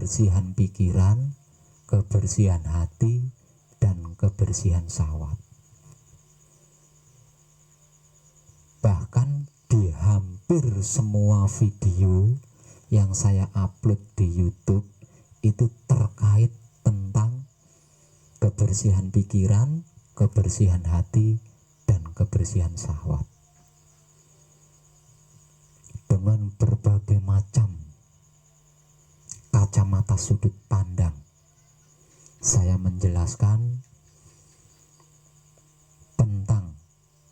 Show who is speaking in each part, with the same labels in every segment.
Speaker 1: kebersihan pikiran, kebersihan hati, dan kebersihan syahwat. Bahkan di hampir semua video yang saya upload di YouTube itu terkait tentang kebersihan pikiran, kebersihan hati, dan kebersihan syahwat. Dengan berbagai macam kacamata sudut pandang, saya menjelaskan tentang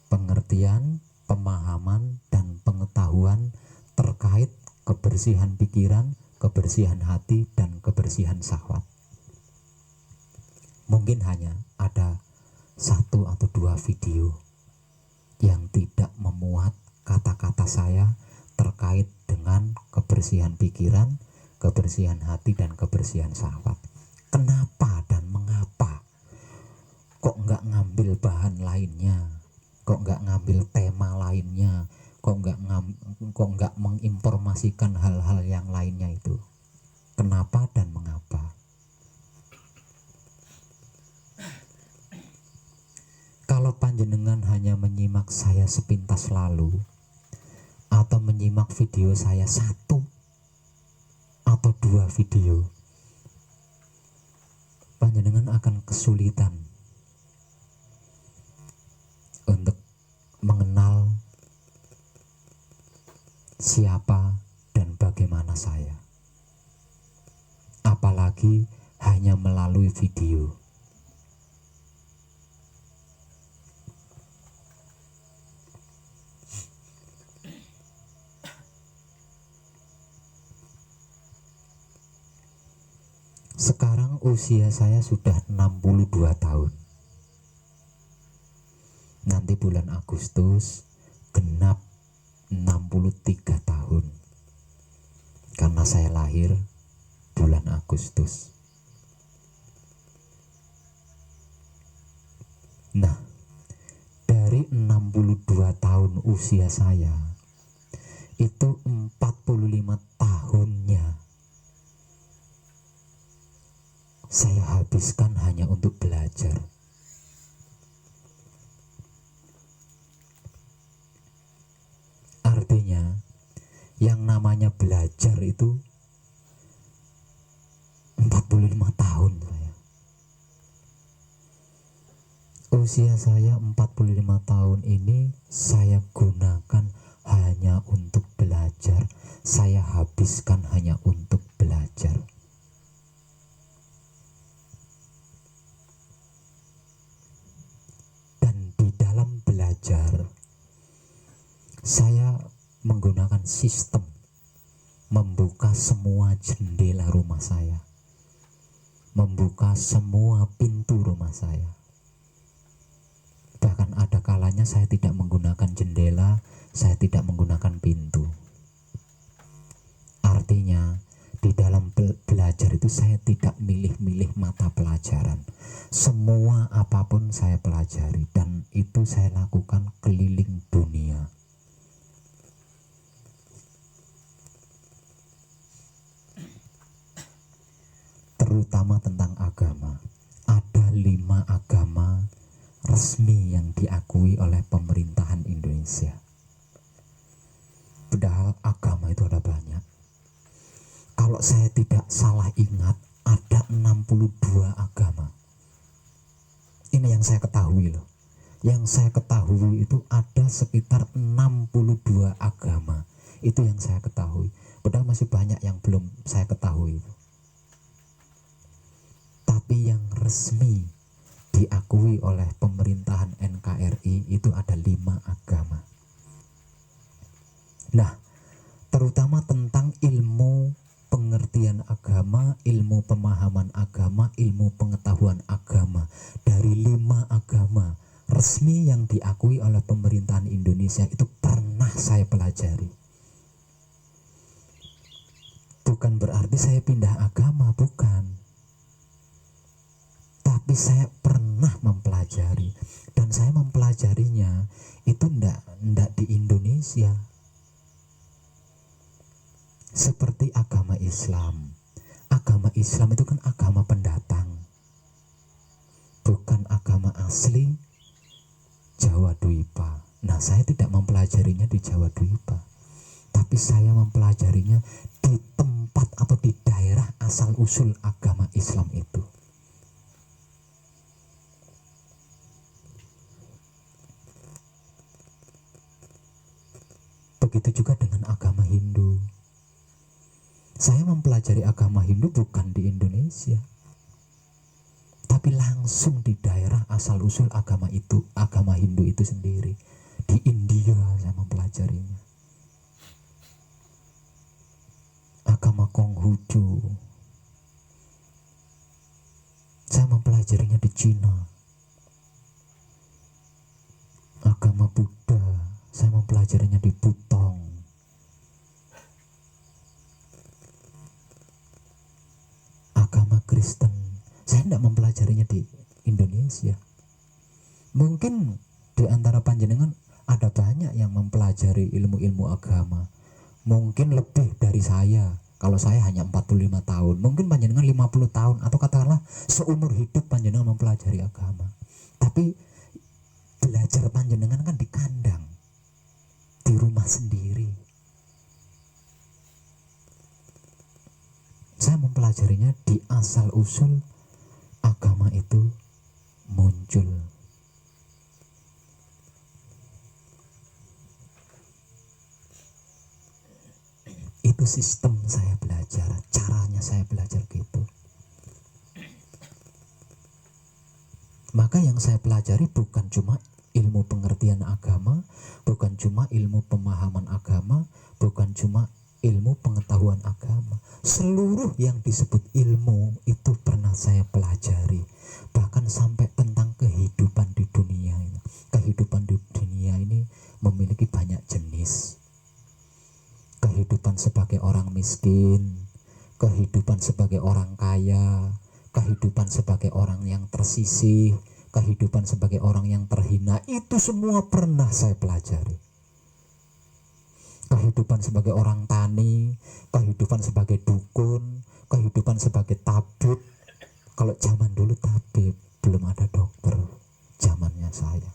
Speaker 1: pengertian, pemahaman, dan pengetahuan terkait kebersihan pikiran, kebersihan hati, dan kebersihan syahwat. Mungkin hanya ada 1 atau 2 video yang tidak memuat kata-kata saya terkait dengan kebersihan pikiran, kebersihan hati, dan kebersihan syahwat. Kenapa dan mengapa? Kok nggak ngambil bahan lainnya? Kok nggak ngambil tema lainnya? Kok nggak menginformasikan hal-hal yang lainnya itu? Kenapa dan mengapa? Kalau panjenengan hanya menyimak saya sepintas lalu, atau menyimak video saya 1 atau 2 video, panjenengan akan kesulitan untuk mengenal siapa dan bagaimana saya, apalagi hanya melalui video. Sekarang usia saya sudah 62 tahun. Nanti bulan Agustus genap 63 tahun. Karena saya lahir bulan Agustus. Nah, dari 62 tahun usia saya, itu 45 tahunnya saya habiskan hanya untuk belajar. Artinya, yang namanya belajar itu 45 tahun saya. Usia saya 45 tahun ini saya gunakan hanya untuk belajar. Saya habiskan hanya untuk belajar. Belajar, saya menggunakan sistem membuka semua jendela rumah saya, membuka semua pintu rumah saya. Bahkan ada kalanya saya tidak menggunakan jendela, saya tidak menggunakan pintu. Artinya di dalam belajar itu saya tidak milih-milih mata pelajaran. Semua apapun saya pelajari, dan itu saya lakukan keliling dunia. Terutama tentang agama. Ada 5 agama resmi yang diakui oleh pemerintahan Indonesia. Padahal agama itu ada banyak. Kalau saya tidak salah ingat, ada 62 agama. Ini yang saya ketahui loh. Yang saya ketahui itu ada sekitar 62 agama. Itu yang saya ketahui. Padahal masih banyak yang belum saya ketahui. Tapi yang resmi diakui oleh pemerintahan NKRI itu ada 5 agama. Nah, terutama tentang ilmu pengertian agama, ilmu pemahaman agama, ilmu pengetahuan agama. Dari 5 agama resmi yang diakui oleh pemerintahan Indonesia itu pernah saya pelajari. Bukan berarti saya pindah agama, bukan. Tapi saya pernah mempelajari, dan saya mempelajarinya itu ndak di Indonesia. Seperti agama Islam, agama agama Islam itu kan agama pendatang, bukan agama asli Jawa Dwipa. Nah, saya tidak mempelajarinya di Jawa Dwipa, tapi saya mempelajarinya di tempat atau di daerah asal usul agama Islam itu. Begitu juga dengan agama Hindu. Saya mempelajari agama Hindu bukan di Indonesia, tapi langsung di daerah asal usul agama itu, agama Hindu itu sendiri. Di India saya mempelajarinya. Agama Konghucu saya mempelajarinya di Cina. Agama Buddha saya mempelajarinya di Putong. Agama Kristen saya tidak mempelajarinya di Indonesia. Mungkin di antara panjenengan ada banyak yang mempelajari ilmu-ilmu agama. Mungkin lebih dari saya. Kalau saya hanya 45 tahun, mungkin panjenengan 50 tahun, atau katakanlah seumur hidup panjenengan mempelajari agama. Tapi belajar panjenengan kan di kandang, di rumah sendiri. Saya mempelajarinya di asal usul agama itu muncul. Itu sistem saya belajar, caranya saya belajar gitu. Maka yang saya pelajari bukan cuma ilmu pengertian agama, bukan cuma ilmu pemahaman agama, bukan cuma ilmu pengetahuan agama. Seluruh yang disebut ilmu itu pernah saya pelajari. Bahkan sampai tentang kehidupan di dunia ini. Kehidupan di dunia ini memiliki banyak jenis. Kehidupan sebagai orang miskin, kehidupan sebagai orang kaya, kehidupan sebagai orang yang tersisih, kehidupan sebagai orang yang terhina, itu semua pernah saya pelajari. Kehidupan sebagai orang tani, kehidupan sebagai dukun, kehidupan sebagai tabib. Kalau zaman dulu tabib, belum ada dokter zamannya saya.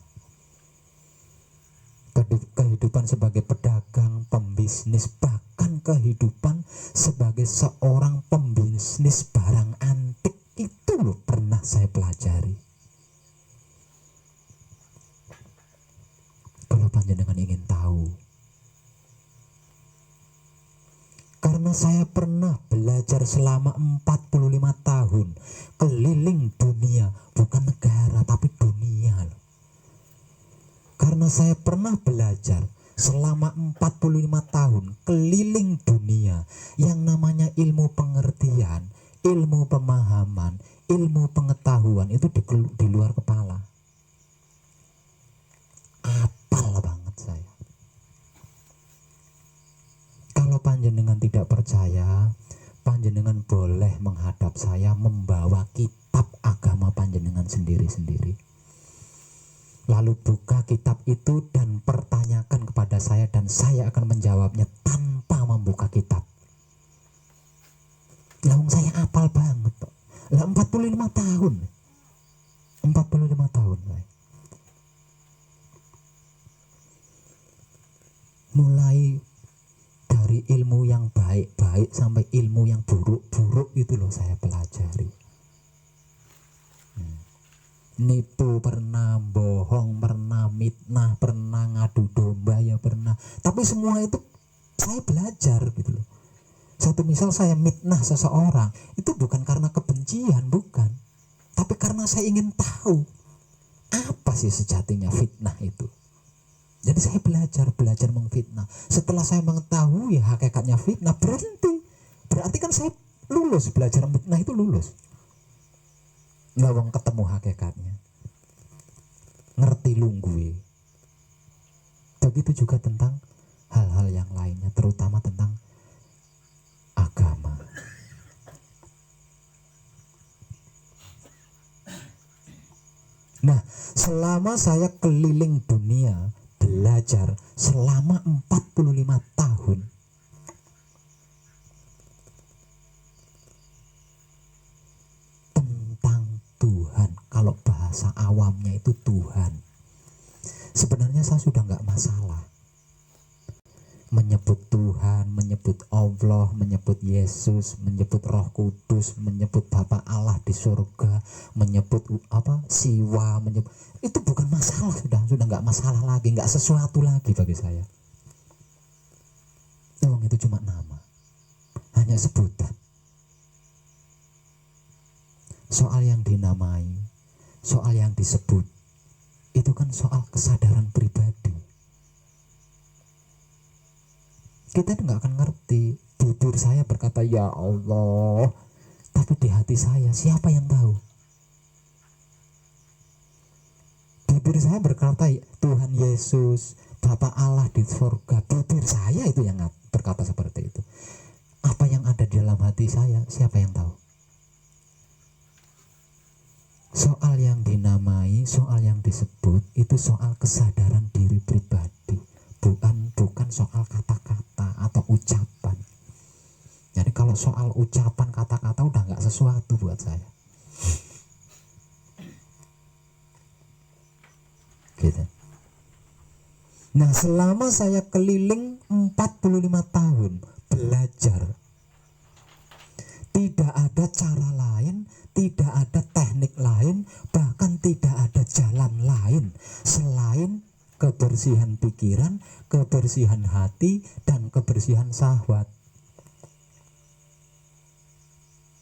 Speaker 1: Kehidupan sebagai pedagang, pembisnis, bahkan kehidupan sebagai seorang pembisnis barang antik, itu loh pernah saya pelajari. Kalau panjenengan ingin tahu, karena saya pernah belajar selama 45 tahun keliling dunia, bukan negara tapi dunia loh. Karena saya pernah belajar selama 45 tahun keliling dunia, yang namanya ilmu pengertian, ilmu pemahaman, ilmu pengetahuan itu di luar kepala. Apal banget saya. Kalau panjenengan tidak percaya, panjenengan boleh menghadap saya membawa kitab agama panjenengan sendiri-sendiri. Lalu buka kitab itu dan pertanyakan kepada saya, dan saya akan menjawabnya tanpa membuka kitab. Lah saya apal banget kok. Lah 45 tahun. 45 tahun. Mulai dari ilmu yang baik-baik sampai ilmu yang buruk-buruk itu loh saya pelajari. Nipu pernah, bohong pernah, mitnah pernah, ngadu domba ya pernah. Tapi semua itu saya belajar gitu loh. Satu misal saya mitnah seseorang, itu bukan karena kebencian, bukan. Tapi karena saya ingin tahu apa sih sejatinya fitnah itu. Jadi saya belajar mengfitnah. Setelah saya mengetahui hakikatnya fitnah, berarti kan saya lulus, belajar fitnah itu lulus. Lawang ketemu hakikatnya, ngerti lungguhe. Begitu juga tentang hal-hal yang lainnya, terutama tentang agama. Nah, selama saya keliling dunia belajar selama 45 tahun, bahasa awamnya itu Tuhan. Sebenarnya saya sudah nggak masalah menyebut Tuhan, menyebut Allah, menyebut Yesus, menyebut Roh Kudus, menyebut Bapa Allah di surga, menyebut Siwa, itu bukan masalah, sudah nggak masalah lagi, nggak sesuatu lagi bagi saya. Itu cuma nama, hanya sebutan. Soal yang dinamai, soal yang disebut, itu kan soal kesadaran pribadi. Kita nggak akan ngerti. Bibir saya berkata ya Allah, tapi di hati saya siapa yang tahu? Bibir saya berkata Tuhan Yesus, Bapa Allah di surga. Bibir saya itu yang berkata seperti itu. Apa yang ada di dalam hati saya, siapa yang tahu? Soal yang dinamai, soal yang disebut, itu soal kesadaran diri pribadi, bukan soal kata-kata atau ucapan. Jadi kalau soal ucapan kata-kata udah nggak sesuatu buat saya. Gitu. Nah, selama saya keliling 45 tahun belajar, tidak ada cara lain, tidak ada teknik lain, bahkan tidak ada jalan lain selain kebersihan pikiran, kebersihan hati, dan kebersihan syahwat.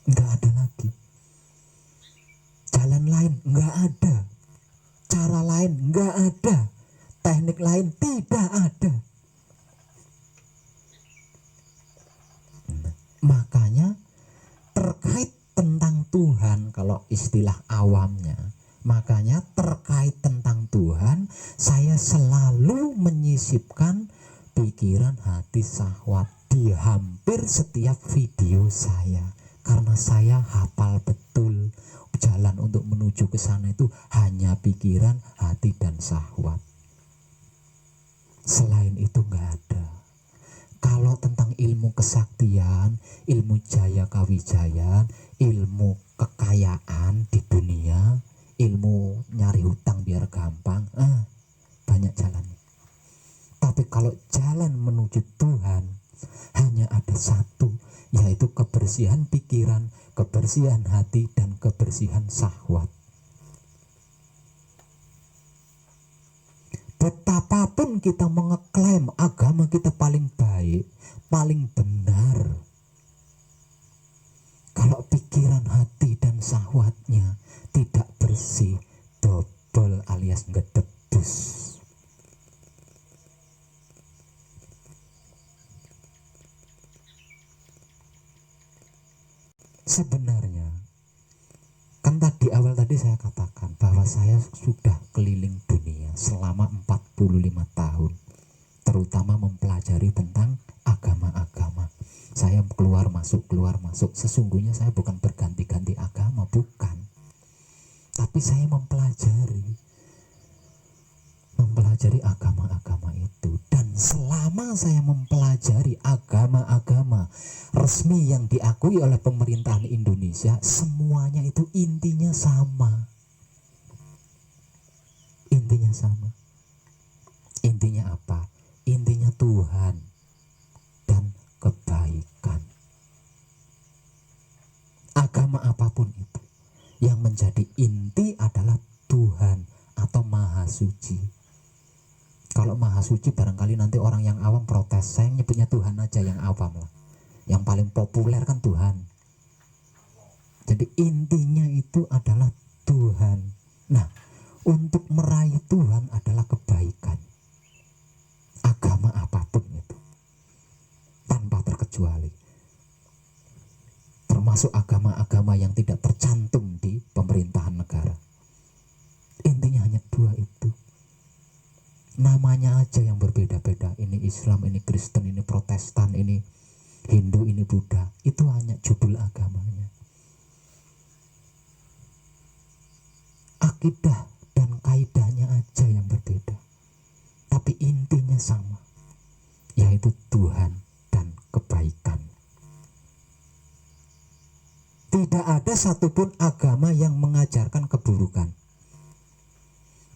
Speaker 1: Nggak ada lagi. Jalan lain nggak ada. Cara lain nggak ada. Teknik lain tidak ada. Makanya terkait tentang Tuhan, kalau istilah awamnya, makanya terkait tentang Tuhan, saya selalu menyisipkan pikiran, hati, syahwat di hampir setiap video saya. Karena saya hafal betul jalan untuk menuju ke sana itu hanya pikiran, hati, dan syahwat. Selain itu nggak ada. Kalau tentang ilmu kesaktian, ilmu jaya kawijayaan, ilmu kekayaan di dunia, ilmu nyari hutang biar gampang, banyak jalannya. Tapi kalau jalan menuju Tuhan hanya ada satu, yaitu kebersihan pikiran, kebersihan hati, dan kebersihan syahwat. Betapapun kita mengeklaim agama kita paling baik, paling benar, kalau pikiran, hati, dan syahwatnya tidak bersih, dobol alias ngedebus. Sebenarnya kan awal tadi saya katakan bahwa saya sudah keliling dunia selama 45 tahun, terutama mempelajari tentang agama-agama. Saya keluar masuk. Sesungguhnya saya bukan berganti-ganti agama, bukan. Tapi saya mempelajari agama-agama itu. Dan selama saya mempelajari agama-agama resmi yang diakui oleh pemerintahan Indonesia, semuanya itu intinya sama. Intinya apa? Intinya Tuhan dan kebaikan. Agama apapun itu, yang menjadi inti adalah Tuhan atau Maha Suci. Kalau Maha Suci barangkali nanti orang yang awam protes, saya nyebutnya Tuhan aja yang awam lah. Yang paling populer kan Tuhan. Jadi intinya itu adalah Tuhan. Nah, untuk meraih Tuhan adalah kebaikan. Agama apapun itu, tanpa terkecuali. Termasuk agama-agama yang tidak tercantum di pemerintahan negara. Intinya hanya dua itu. Namanya aja yang berbeda-beda. Ini Islam, ini Kristen, ini Protestan, ini Hindu, ini Buddha. Itu hanya judul agamanya. Akidah dan kaidahnya aja yang berbeda. Tapi intinya sama, yaitu Tuhan dan kebaikan. Tidak ada satupun agama yang mengajarkan keburukan.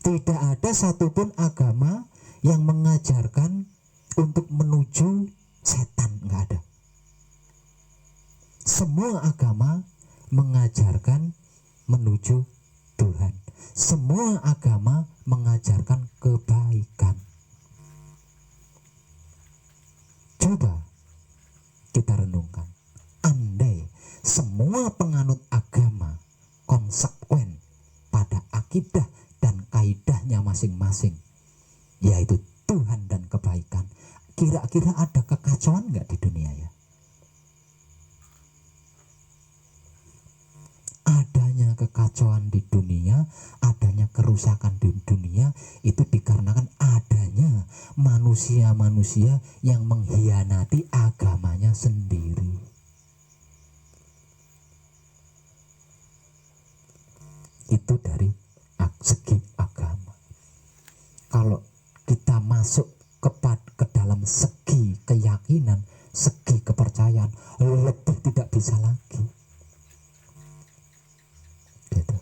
Speaker 1: Tidak ada satupun agama yang mengajarkan untuk menuju setan, nggak ada. Semua agama mengajarkan menuju Tuhan. Semua agama mengajarkan kebaikan. Coba kita renungkan, andai semua penganut agama konsekuen pada akidah dan kaidahnya masing-masing, yaitu Tuhan dan kebaikan, kira-kira ada kekacauan nggak di dunia ya? Adanya kekacauan di dunia, adanya kerusakan di dunia, itu dikarenakan adanya manusia-manusia yang mengkhianati agamanya sendiri. Itu dari segi agama. Kalau kita masuk ke dalam segi keyakinan, segi kepercayaan, lebih tidak bisa lagi. Gitu.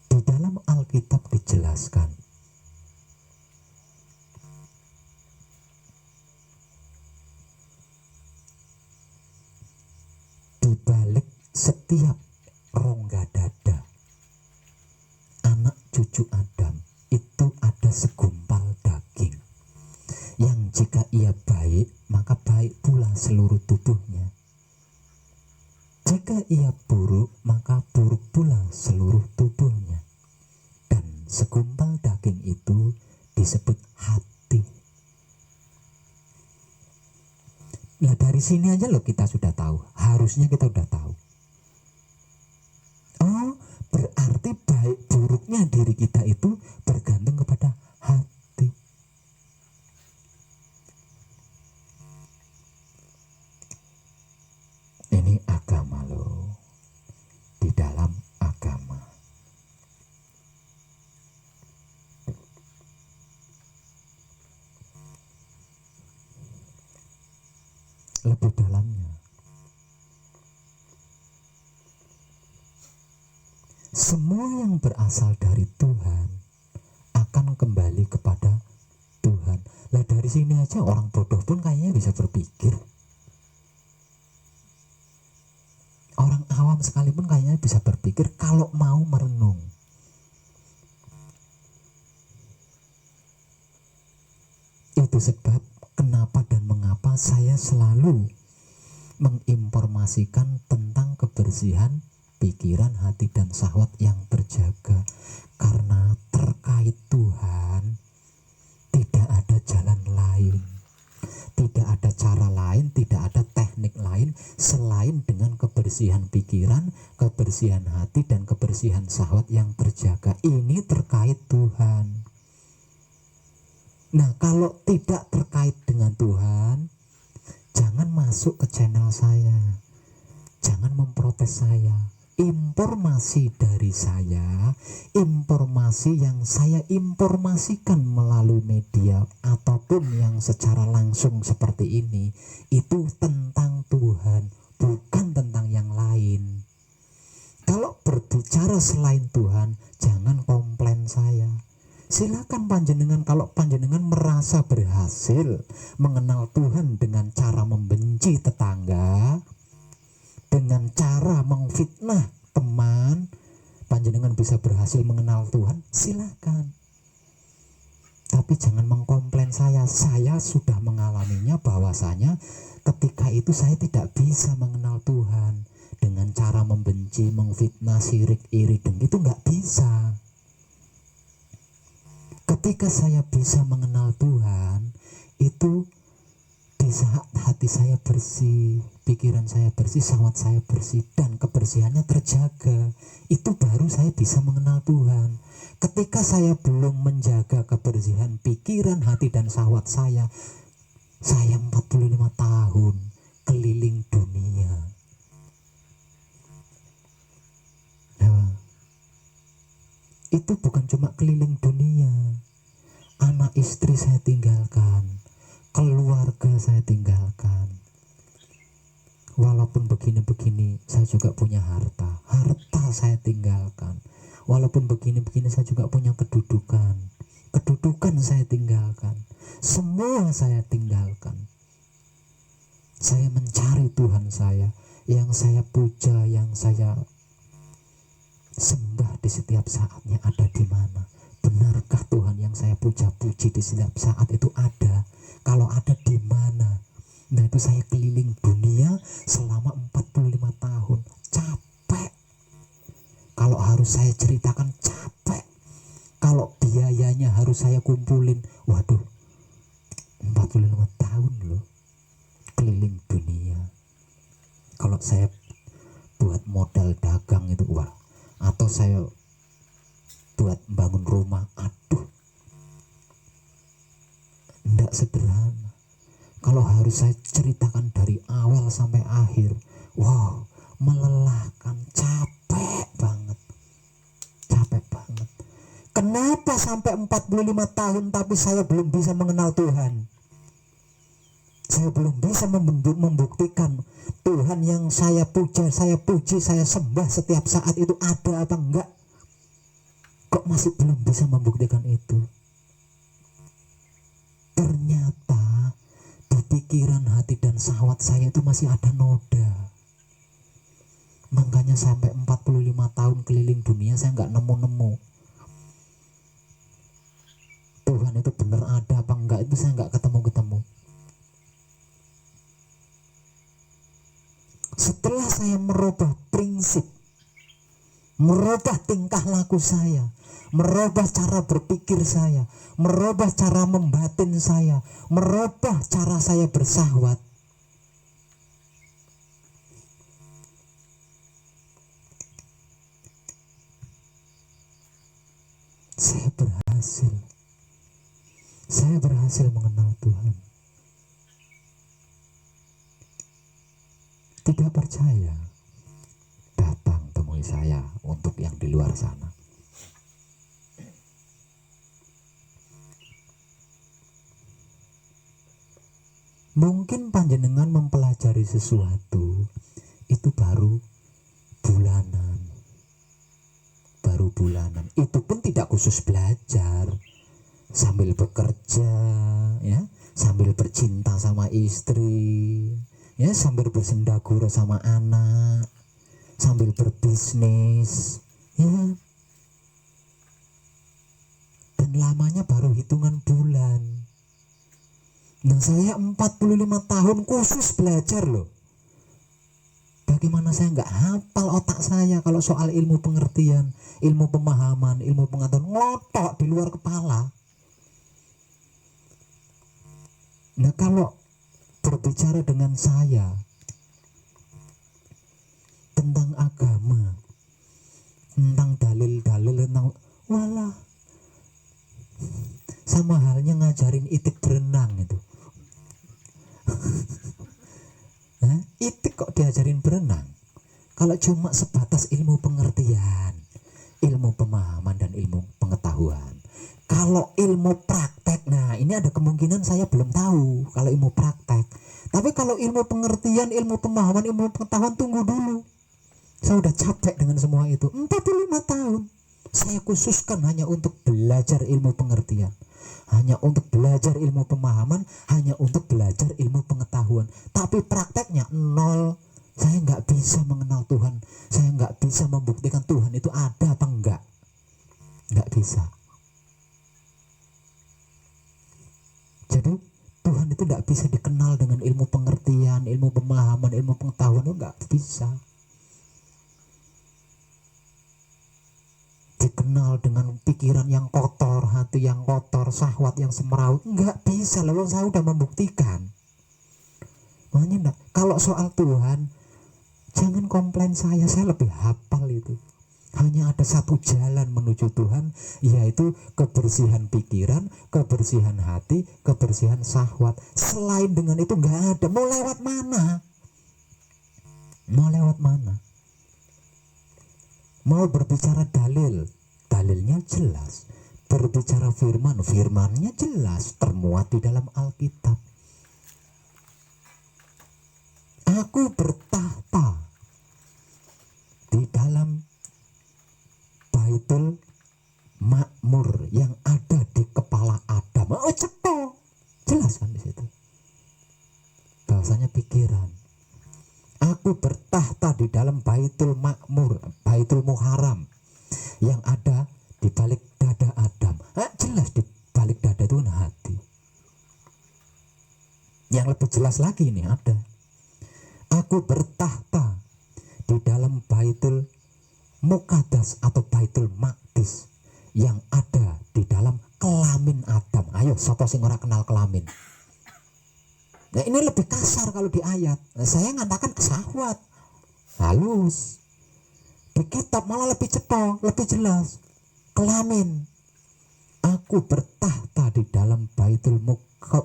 Speaker 1: Di dalam Alkitab dijelaskan, di balik setiap rongga dada anak cucu Adam itu ada segumpal daging yang jika ia baik, maka baik pula seluruh tubuhnya. Jika ia buruk, maka buruk pula seluruh tubuhnya. Dan segumpal daging itu disebut hati. Nah, dari sini aja loh kita sudah tahu. Harusnya kita sudah tahu. Oh, berarti baik buruknya diri kita itu bergantung kepada hati. Ini agama loh. Di dalam agama. Lebih dalamnya, semua yang berasal dari Tuhan akan kembali kepada Tuhan. Lah dari sini aja orang bodoh pun kayaknya bisa berpikir. Orang awam sekalipun kayaknya bisa berpikir kalau mau merenung. Itu sebab kenapa dan mengapa saya selalu menginformasikan tentang kebersihan pikiran, hati, dan syahwat yang terjaga. Karena terkait Tuhan tidak ada jalan lain, tidak ada cara lain, tidak ada teknik lain selain dengan kebersihan pikiran, kebersihan hati, dan kebersihan syahwat yang terjaga. Ini terkait Tuhan. Nah, kalau tidak terkait dengan Tuhan, jangan masuk ke channel saya, jangan memprotes saya. Informasi dari saya, informasi yang saya informasikan melalui media ataupun yang secara langsung seperti ini, itu tentang Tuhan, bukan tentang yang lain. Kalau berbicara selain Tuhan, jangan komplain saya. Silakan panjenengan, kalau panjenengan merasa berhasil mengenal Tuhan dengan cara membenci tetangga, dengan cara mengfitnah teman, panjenengan bisa berhasil mengenal Tuhan, silakan. Tapi jangan mengkomplain saya. Saya sudah mengalaminya, bahwasanya ketika itu saya tidak bisa mengenal Tuhan dengan cara membenci, mengfitnah, sirik, iri, dengki, itu nggak bisa. Ketika saya bisa mengenal Tuhan, itu di saat hati saya bersih, pikiran saya bersih, syahwat saya bersih, dan kebersihannya terjaga, itu baru saya bisa mengenal Tuhan. Ketika saya belum menjaga kebersihan pikiran, hati, dan syahwat saya 45 tahun keliling dunia. Nah, itu bukan cuma keliling dunia. Anak istri saya tinggalkan, keluarga saya tinggalkan, Walaupun begini-begini saya juga punya harta. Harta saya tinggalkan. Walaupun begini-begini saya juga punya kedudukan. Kedudukan saya tinggalkan. Semua saya tinggalkan. Saya mencari Tuhan saya, yang saya puja, yang saya sembah di setiap saatnya ada di mana? Benarkah Tuhan yang saya puja-puji di setiap saat itu ada? Kalau ada di mana? Nah, itu saya keliling dunia selama 45 tahun. Capek. Kalau harus saya ceritakan capek. Kalau biayanya harus saya kumpulin, waduh, 45 tahun loh keliling dunia. Kalau saya buat modal dagang itu, wah, atau saya buat bangun rumah, aduh, enggak sederhana. Kalau harus saya ceritakan dari awal sampai akhir, wow, melelahkan, capek banget. Capek banget. Kenapa sampai 45 tahun tapi saya belum bisa mengenal Tuhan? Saya belum bisa membuktikan Tuhan yang saya puja, saya puji, saya sembah setiap saat itu ada apa enggak? Kok masih belum bisa membuktikan itu? Ternyata di pikiran, hati, dan syahwat saya itu masih ada noda. Makanya sampai 45 tahun keliling dunia saya nggak nemu-nemu. Tuhan itu benar ada apa enggak itu saya nggak ketemu-ketemu. Setelah saya merubah prinsip, merubah tingkah laku saya, merubah cara berpikir saya, merubah cara membatin saya, merubah cara saya bersahwat, saya berhasil mengenal Tuhan. Tidak percaya? Datang temui saya untuk yang di luar sana. Mungkin panjenengan mempelajari sesuatu itu baru bulanan. Itu pun tidak khusus belajar, sambil bekerja, ya, sambil bercinta sama istri, ya, sambil bersendagura sama anak, sambil berbisnis, ya. Dan lamanya baru hitungan bulan. Nah, saya 45 tahun khusus belajar loh. Bagaimana saya nggak hafal otak saya kalau soal ilmu pengertian, ilmu pemahaman, ilmu pengetahuan, ngotok di luar kepala. Nah, kalau berbicara dengan saya tentang agama, tentang dalil-dalil, tentang walah, sama halnya ngajarin itik berenang itu. Itik kok diajarin berenang? Kalau cuma sebatas ilmu pengertian, ilmu pemahaman, dan ilmu pengetahuan. Kalau ilmu praktek, nah ini ada kemungkinan saya belum tahu kalau ilmu praktek. Tapi kalau ilmu pengertian, ilmu pemahaman, ilmu pengetahuan, tunggu dulu. Saya udah capek dengan semua itu. 45 tahun saya khususkan hanya untuk belajar ilmu pengertian, hanya untuk belajar ilmu pemahaman, hanya untuk belajar ilmu pengetahuan. Tapi prakteknya nol. Saya nggak bisa mengenal Tuhan. Saya nggak bisa membuktikan Tuhan itu ada apa enggak. Nggak bisa. Jadi Tuhan itu nggak bisa dikenal dengan ilmu pengertian, ilmu pemahaman, ilmu pengetahuan, itu nggak bisa. Dikenal dengan pikiran yang kotor, hati yang kotor, syahwat yang semeraut, nggak bisa. Lalu saya udah membuktikan. Makanya enggak. Kalau soal Tuhan, jangan komplain saya lebih hafal itu. Hanya ada satu jalan menuju Tuhan, yaitu kebersihan pikiran, kebersihan hati, kebersihan syahwat. Selain dengan itu nggak ada. Mau lewat mana? Mau lewat mana? Mau berbicara dalil, dalilnya jelas. Berbicara firman, firmannya jelas, termuat di dalam Alkitab. Aku bertahta di dalam Baitul Makmur yang ada di kepala Adam. Oh, cepo. Jelas kan di situ. Bahasanya pikiran. Aku bertahta di dalam Baitul Makmur, Baitul Muharram yang ada di balik dada Adam. Jelas di balik dada itu hati. Yang lebih jelas lagi ini ada. Aku bertahta di dalam Baitul Muqaddas atau Baitul Maqdis yang ada di dalam kelamin Adam. Ayo, sapa sing ora kenal kelamin? Nah, ini lebih kasar kalau di ayat. Nah, saya ngatakan syahwat. Halus. Di kitab malah lebih cepat, lebih jelas. Kelamin. Aku bertahta di dalam Baitul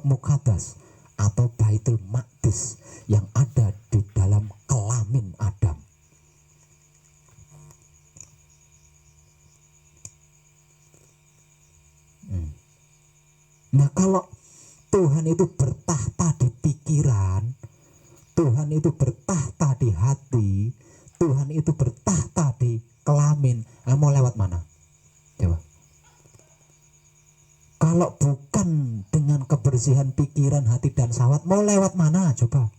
Speaker 1: Muqaddas atau Baitul Maqdis yang ada di dalam kelamin Adam. Nah, kalau Tuhan itu bertahta di pikiran, Tuhan itu bertahta di hati, Tuhan itu bertahta di kelamin, mau lewat mana? Coba. Kalau bukan dengan kebersihan pikiran, hati, dan syahwat, mau lewat mana? Coba.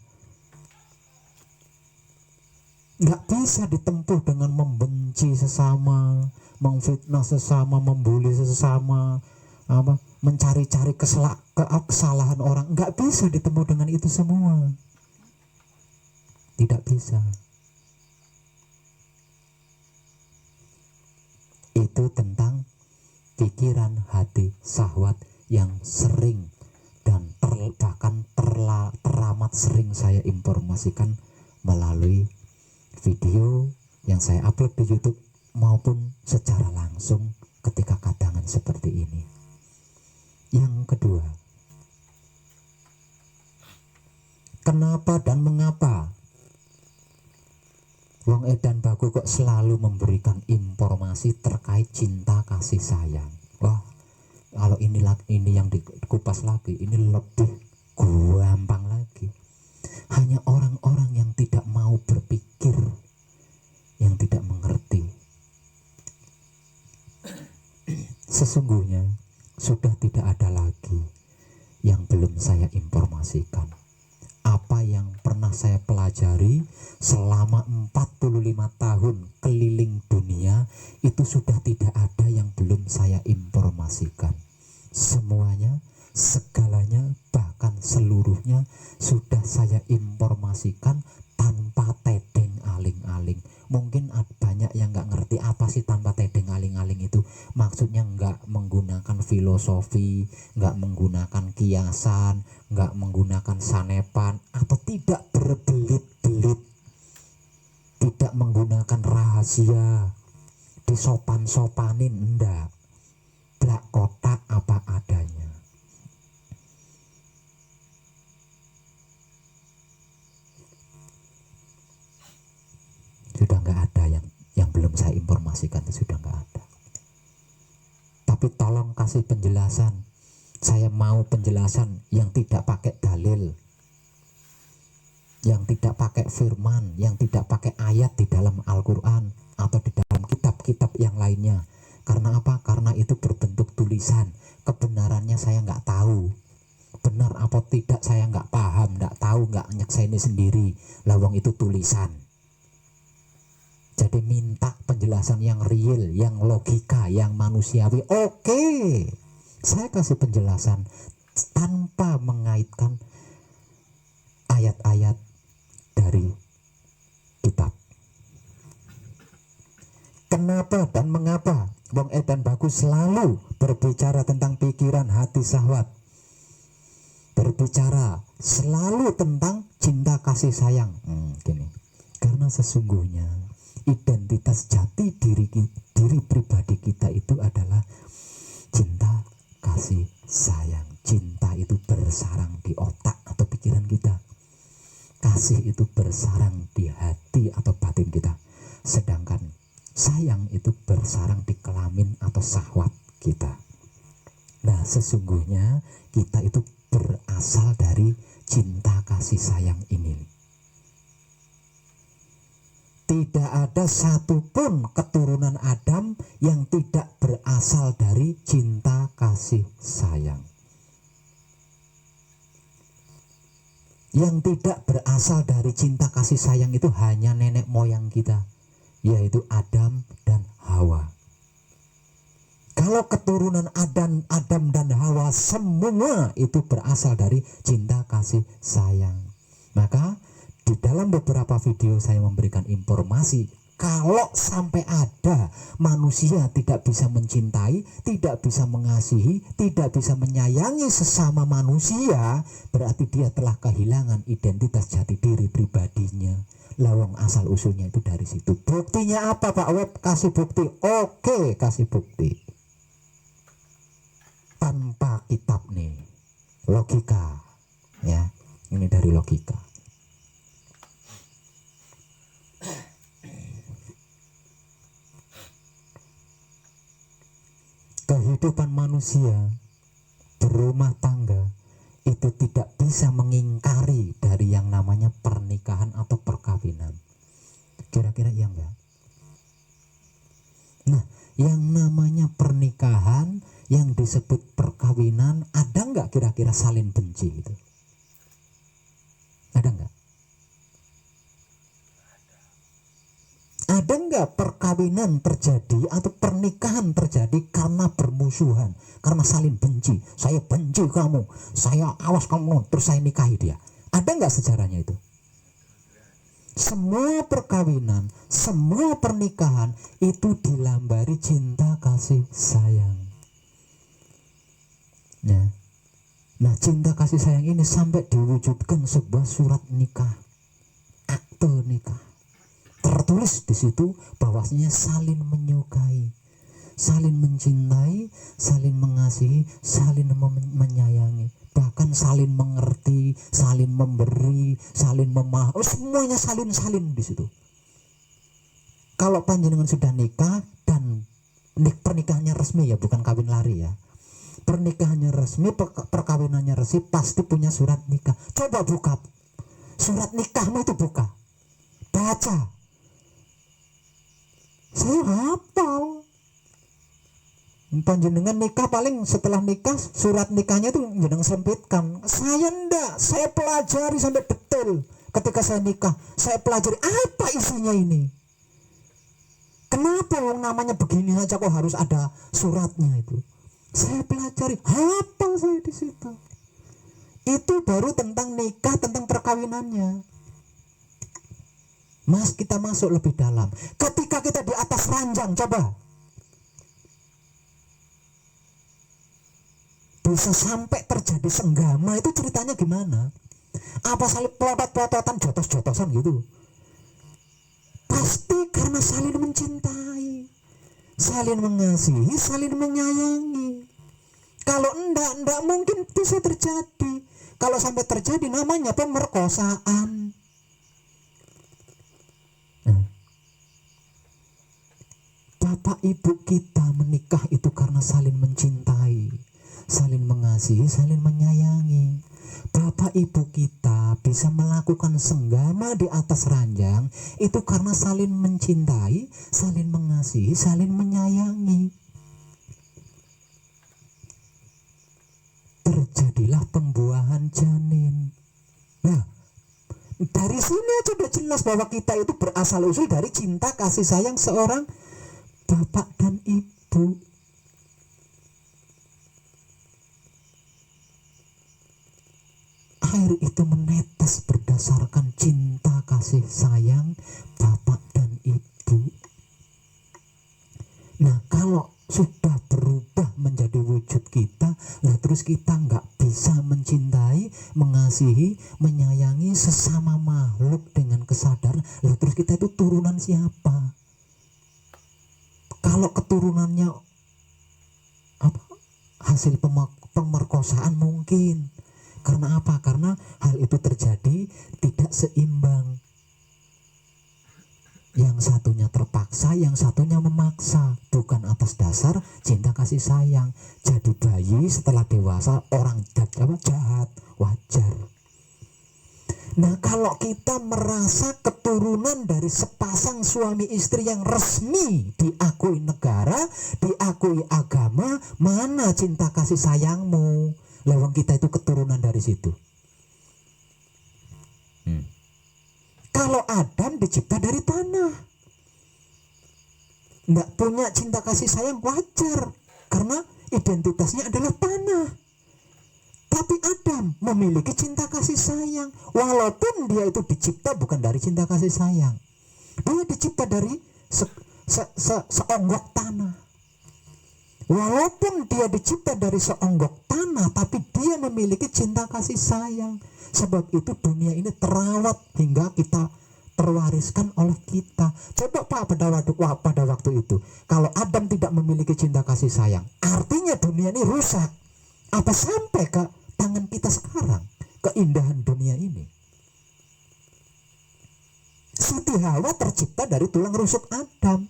Speaker 1: Nggak bisa ditempuh dengan membenci sesama, memfitnah sesama, membuli sesama, mencari-cari kesalahan orang. Nggak bisa ditempuh dengan itu semua. Tidak bisa. Itu tentang pikiran, hati, syahwat yang sering dan bahkan teramat sering saya informasikan melalui video yang saya upload di YouTube maupun secara langsung ketika kadangan seperti ini. Yang kedua, kenapa dan mengapa Wong Edan Baku kok selalu memberikan informasi terkait cinta kasih sayang? Wah, kalau ini yang dikupas lagi, ini lebih gampang lagi. Hanya orang-orang yang tidak mau berpikir, yang tidak mengerti. Sesungguhnya sudah tidak ada lagi yang belum saya informasikan. Apa yang pernah saya pelajari selama 45 tahun keliling dunia, itu sudah tidak ada yang belum saya informasikan. Semuanya, segalanya, bahkan seluruhnya sudah saya informasikan tanpa tedeng aling-aling. Mungkin banyak yang nggak ngerti apa sih tanpa tedeng aling-aling itu. Maksudnya nggak menggunakan filosofi, nggak menggunakan kiasan, nggak menggunakan sanepan, atau tidak berbelit-belit, tidak menggunakan rahasia, disopan-sopanin, enggak. Blak kotak apa adanya. Sudah nggak ada yang belum saya informasikan, itu sudah nggak ada. Tapi tolong kasih penjelasan. Saya mau penjelasan yang tidak pakai dalil, yang tidak pakai firman, yang tidak pakai ayat di dalam Al-Quran atau di dalam kitab-kitab yang lainnya. Karena apa? Karena itu berbentuk tulisan. Kebenarannya saya nggak tahu. Benar apa tidak saya nggak paham, nggak tahu, nggak nyeksaini sendiri. Lawang itu tulisan. Jadi minta penjelasan yang real, yang logika, yang manusiawi. Oke, saya kasih penjelasan tanpa mengaitkan ayat-ayat dari kitab. Kenapa dan mengapa Wong Edan Bagus selalu berbicara tentang pikiran, hati, syahwat? Berbicara selalu tentang cinta kasih sayang. Gini. Karena sesungguhnya identitas jati diri pribadi kita itu adalah cinta kasih sayang. Cinta itu bersarang di otak atau pikiran kita. Kasih itu bersarang di hati atau batin kita. Sedangkan sayang itu bersarang di kelamin atau syahwat kita. Nah, sesungguhnya kita itu berasal dari cinta kasih sayang ini. Tidak ada satupun keturunan Adam yang tidak berasal dari cinta kasih sayang. Yang tidak berasal dari cinta kasih sayang itu hanya nenek moyang kita, yaitu Adam dan Hawa. Kalau keturunan Adam dan Hawa semua itu berasal dari cinta kasih sayang. Maka di dalam beberapa video saya memberikan informasi, kalau sampai ada manusia tidak bisa mencintai, tidak bisa mengasihi, tidak bisa menyayangi sesama manusia, berarti dia telah kehilangan identitas jati diri pribadinya. Lawang asal usulnya itu dari situ. Buktinya apa Pak Web? Kasih bukti. Oke, kasih bukti. Tanpa kitab nih, logika, ya, ini dari logika. Kehidupan manusia berumah tangga itu tidak bisa mengingkari dari yang namanya pernikahan atau perkawinan. Kira-kira iya enggak? Nah, yang namanya pernikahan, yang disebut perkawinan, ada enggak kira-kira saling benci itu? Ada enggak? Ada enggak perkawinan terjadi atau pernikahan terjadi karena bermusuhan, karena saling benci? Saya benci kamu, saya awas kamu, terus saya nikahi dia. Ada enggak sejarahnya itu? Semua perkawinan, semua pernikahan itu dilambari cinta kasih sayang. Nah, cinta kasih sayang ini sampai diwujudkan sebuah surat nikah, akte nikah. Tertulis di situ bahwasanya saling menyukai, saling mencintai, saling mengasihi, saling menyayangi, bahkan saling mengerti, saling memberi, saling memahami, semuanya salin di situ. Kalau panjenengan sudah nikah dan pernikahannya resmi, ya bukan kawin lari ya, pernikahannya resmi, perkawinannya resmi, pasti punya surat nikah. Coba buka surat nikahmu itu, buka, baca. Saya hafal. Panjenengan nikah paling setelah nikah surat nikahnya itu jeneng sempitkan. Saya enggak, saya pelajari sampai detail. Ketika saya nikah, saya pelajari apa isinya ini. Kenapa yang namanya begini saja kok harus ada suratnya itu? Saya pelajari, hafal saya di situ. Itu baru tentang nikah, tentang perkawinannya. Mas, kita masuk lebih dalam. Ketika kita di atas ranjang, coba bisa sampai terjadi senggama, itu ceritanya gimana? Apa saling pelot-pelotan, jotos-jotosan gitu? Pasti karena saling mencintai, saling mengasihi, saling menyayangi. Kalau enggak mungkin bisa terjadi. Kalau sampai terjadi namanya pemerkosaan. Bapak ibu kita menikah itu karena saling mencintai, saling mengasihi, saling menyayangi. Bapak ibu kita bisa melakukan senggama di atas ranjang itu karena saling mencintai, saling mengasihi, saling menyayangi. Terjadilah pembuahan janin. Nah, dari sini aja udah jelas bahwa kita itu berasal usul dari cinta kasih sayang seorang bapak dan ibu. Air itu menetes berdasarkan cinta kasih sayang bapak dan ibu. Nah, kalau sudah berubah menjadi wujud kita, lah terus kita nggak bisa mencintai, mengasihi, menyayangi sesama makhluk dengan kesadaran. Lah terus kita itu turunan siapa? Kalau keturunannya apa? Hasil pemerkosaan mungkin. Karena apa? Karena hal itu terjadi tidak seimbang. Yang satunya terpaksa, yang satunya memaksa, bukan atas dasar cinta kasih sayang. Jadi bayi setelah dewasa orang jahat, wajar. Nah, kalau kita merasa keturunan dari sepasang suami istri yang resmi diakui negara, diakui agama, mana cinta kasih sayangmu? Lewang kita itu keturunan dari situ. Kalau Adam dicipta dari tanah, nggak punya cinta kasih sayang, wajar, karena identitasnya adalah tanah. Tapi Adam memiliki cinta kasih sayang, walaupun dia itu dicipta bukan dari cinta kasih sayang. Dia dicipta dari seonggok tanah. Walaupun dia dicipta dari seonggok tanah, tapi dia memiliki cinta kasih sayang. Sebab itu dunia ini terawat hingga kita terwariskan oleh kita. Coba Pak, pada waktu itu, kalau Adam tidak memiliki cinta kasih sayang, artinya dunia ini rusak. Apa sampai ke tangan kita sekarang keindahan dunia ini? Siti Hawa tercipta dari tulang rusuk Adam,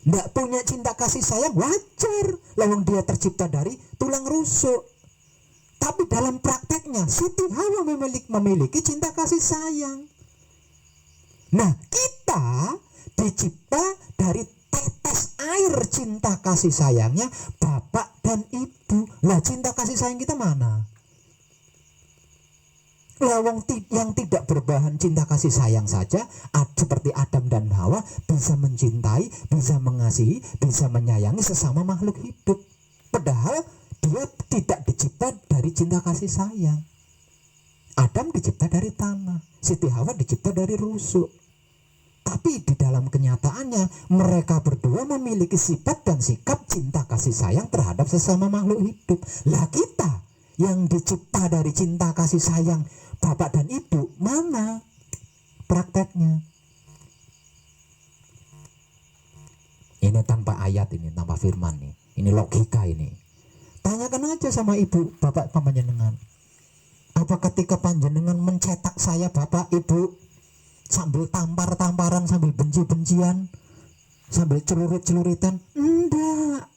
Speaker 1: nggak punya cinta kasih sayang, wajar, lawang dia tercipta dari tulang rusuk. Tapi dalam prakteknya Siti Hawa memiliki cinta kasih sayang. Nah, kita dicipta dari tetes air cinta kasih sayangnya bapak dan ibu. Lah, cinta kasih sayang kita mana? Lawang yang tidak berbahan cinta kasih sayang saja, seperti Adam dan Hawa, bisa mencintai, bisa mengasihi, bisa menyayangi sesama makhluk hidup. Padahal dia tidak dicipta dari cinta kasih sayang. Adam dicipta dari tanah, Siti Hawa dicipta dari rusuk. Tapi di dalam kenyataannya mereka berdua memiliki sifat dan sikap cinta kasih sayang terhadap sesama makhluk hidup. Lah, kita yang dicipta dari cinta kasih sayang bapak dan ibu, mana prakteknya? Ini tanpa ayat, ini tanpa firman nih. Ini logika ini. Tanyakan aja sama ibu bapak panjenengan. Apa ketika panjenengan mencetak saya bapak ibu sambil tampar-tamparan, sambil benci-bencian, sambil celurit-celuritan? Enggak.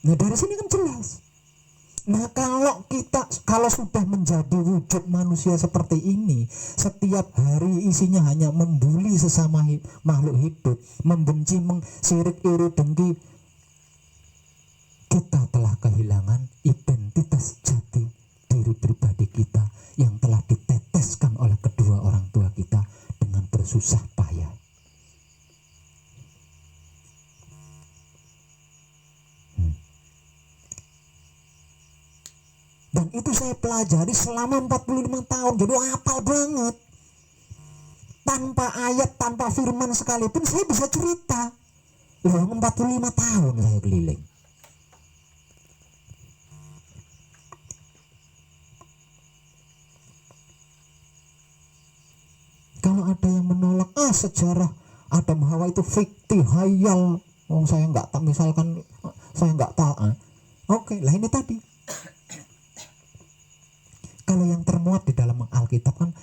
Speaker 1: Nah, dari sini kan jelas. Nah, kalau sudah menjadi wujud manusia seperti ini, setiap hari isinya hanya membuli sesama makhluk hidup, membenci, sirik, iri, dengki, kita telah kehilangan identitas jati diri pribadi kita yang telah diteteskan oleh kedua orang tua kita dengan bersusah payah. Dan itu saya pelajari selama 45 tahun. Jadi hafal banget. Tanpa ayat, tanpa firman sekalipun saya bisa cerita. Loh, 45 tahun saya keliling. Kalau ada yang menolak, sejarah Adam Hawa itu fiktif, hayal. Saya nggak tahu, misalkan saya nggak tahu. Oke, lah ini tadi. Kalau yang termuat di dalam Alkitab kan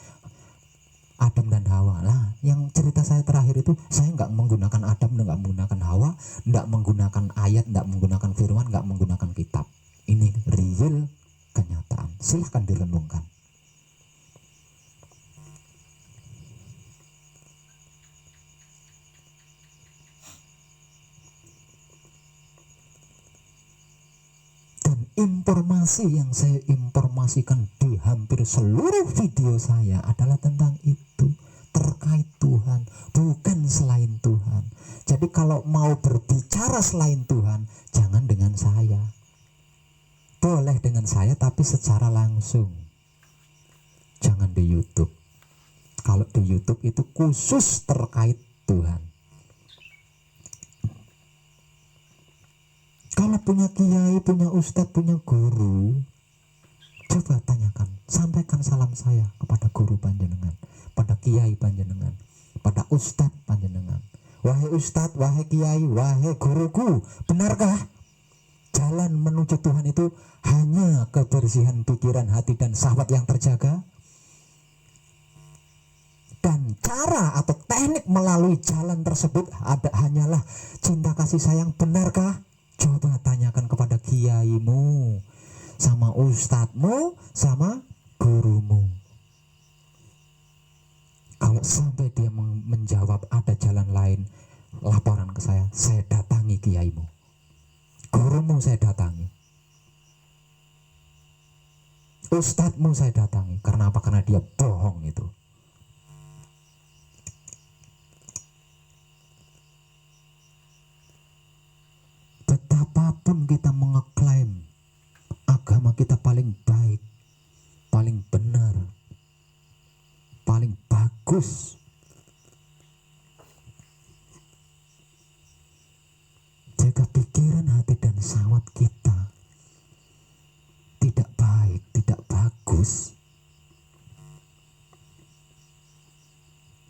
Speaker 1: Adam dan Hawa. Lah, yang cerita saya terakhir itu saya nggak menggunakan Adam, nggak menggunakan Hawa, nggak menggunakan ayat, nggak menggunakan firman, nggak menggunakan kitab. Ini real kenyataan. Silahkan direnungkan. Informasi yang saya informasikan di hampir seluruh video saya adalah tentang itu, terkait Tuhan, bukan selain Tuhan. Jadi kalau mau berbicara selain Tuhan, jangan dengan saya. Boleh dengan saya tapi secara langsung. Jangan di YouTube. Kalau di YouTube itu khusus terkait Tuhan. Kalau punya kiai, punya ustadz, punya guru, coba tanyakan, sampaikan salam saya kepada guru panjenengan, pada kiai panjenengan, pada ustadz panjenengan. Wahai ustadz, wahai kiai, wahai guruku, benarkah jalan menuju Tuhan itu hanya kebersihan pikiran, hati, dan syahwat yang terjaga? Dan cara atau teknik melalui jalan tersebut hanyalah cinta kasih sayang, benarkah? Coba tanyakan kepada kiaimu, sama ustadzmu, sama gurumu. Kalau sampai dia menjawab ada jalan lain, laporan ke saya datangi kiaimu. Gurumu saya datangi. Ustadzmu saya datangi. Karena apa? Karena dia bohong itu. Betapapun kita mengeklaim agama kita paling baik, paling benar, paling bagus, jika pikiran, hati, dan syahwat kita tidak baik, tidak bagus,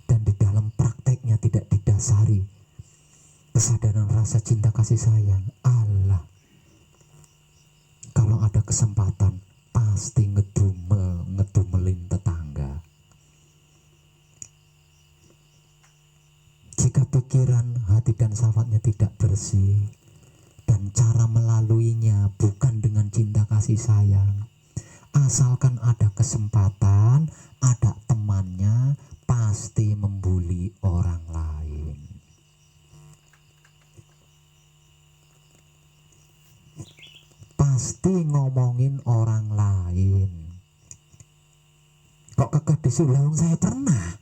Speaker 1: dan di dalam prakteknya tidak didasari kesadaran rasa cinta kasih sayang Allah, kalau ada kesempatan pasti ngedumelin tetangga. Jika pikiran, hati, dan syahwatnya tidak bersih, dan cara melaluinya bukan dengan cinta kasih sayang, asalkan ada kesempatan, ada temannya, pasti membuli orang lain. Pasti ngomongin orang lain. Kok kekeh disulang? Saya pernah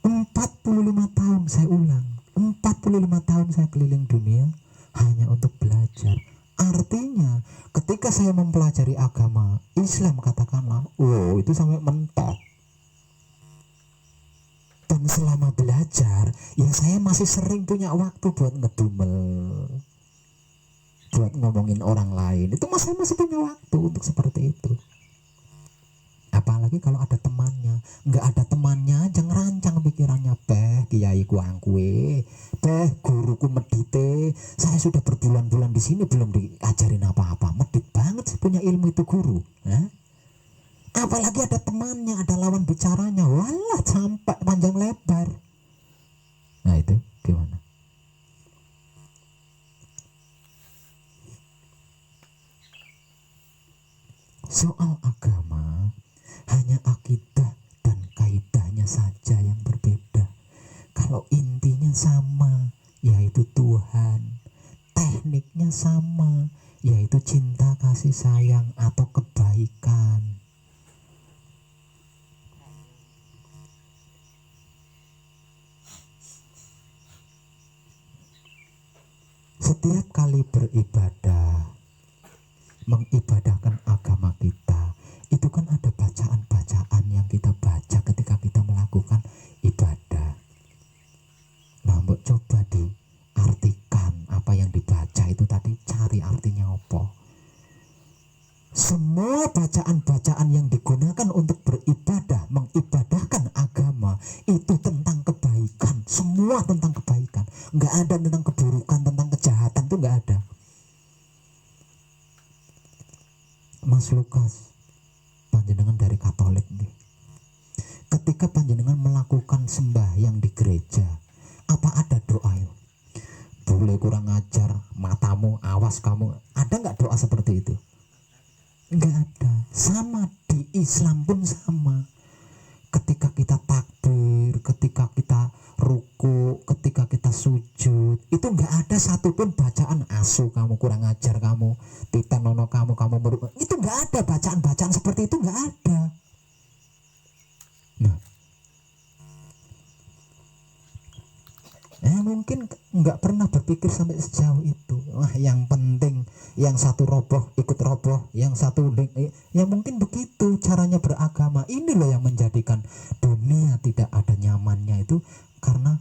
Speaker 1: 45 tahun, saya ulang, 45 tahun saya keliling dunia hanya untuk belajar. Artinya ketika saya mempelajari agama Islam, katakanlah, itu sampai mentok. Dan selama belajar, ya saya masih sering punya waktu buat ngedumel, buat ngomongin orang lain. Itu saya masih punya waktu untuk seperti itu. Apalagi kalau ada temannya. Nggak ada temannya aja ngerancang pikirannya. Kiai kuang kue, guruku medite, saya sudah berbulan-bulan di sini belum diajarin apa-apa. Medit banget sih punya ilmu itu guru. Apalagi ada temannya, ada lawan bicaranya, walah sampai panjang lebar. Nah itu gimana? Soal agama, hanya akidah dan kaidahnya saja yang berbeda. Kalau intinya sama, yaitu Tuhan, tekniknya sama, yaitu cinta kasih sayang atau kebaikan. Setiap kali beribadah, mengibadahkan agama kita, itu kan ada bacaan-bacaan yang kita baca ketika kita melakukan ibadah. Nah, mbok coba diartikan apa yang dibaca itu tadi, cari artinya apa. Semua bacaan-bacaan yang digunakan untuk beribadah, mengibadahkan agama, itu tentang kebaikan. Semua tentang kebaikan. Nggak ada tentang keburukan, tentang kejahatan, itu nggak ada. Mas Lukas, panjenengan dari Katolik nih. Ketika panjenengan melakukan sembahyang di gereja, apa ada doa itu? Boleh kurang ajar, matamu, awas kamu. Ada nggak doa seperti itu? Nggak ada. Sama di Islam pun sama. Ketika kita takbir, ketika kita ruku, ketika kita sujud, itu nggak ada satupun bacaan asu kamu, kurang ajar kamu, titanono kamu meruk. Itu nggak ada bacaan-bacaan seperti itu, nggak ada. Nah, mungkin nggak pernah berpikir sampai sejauh itu. Wah, yang penting yang satu roboh ikut roboh, yang satu ya mungkin begitu caranya beragama. Ini loh yang menjadikan dunia tidak ada nyamannya, itu karena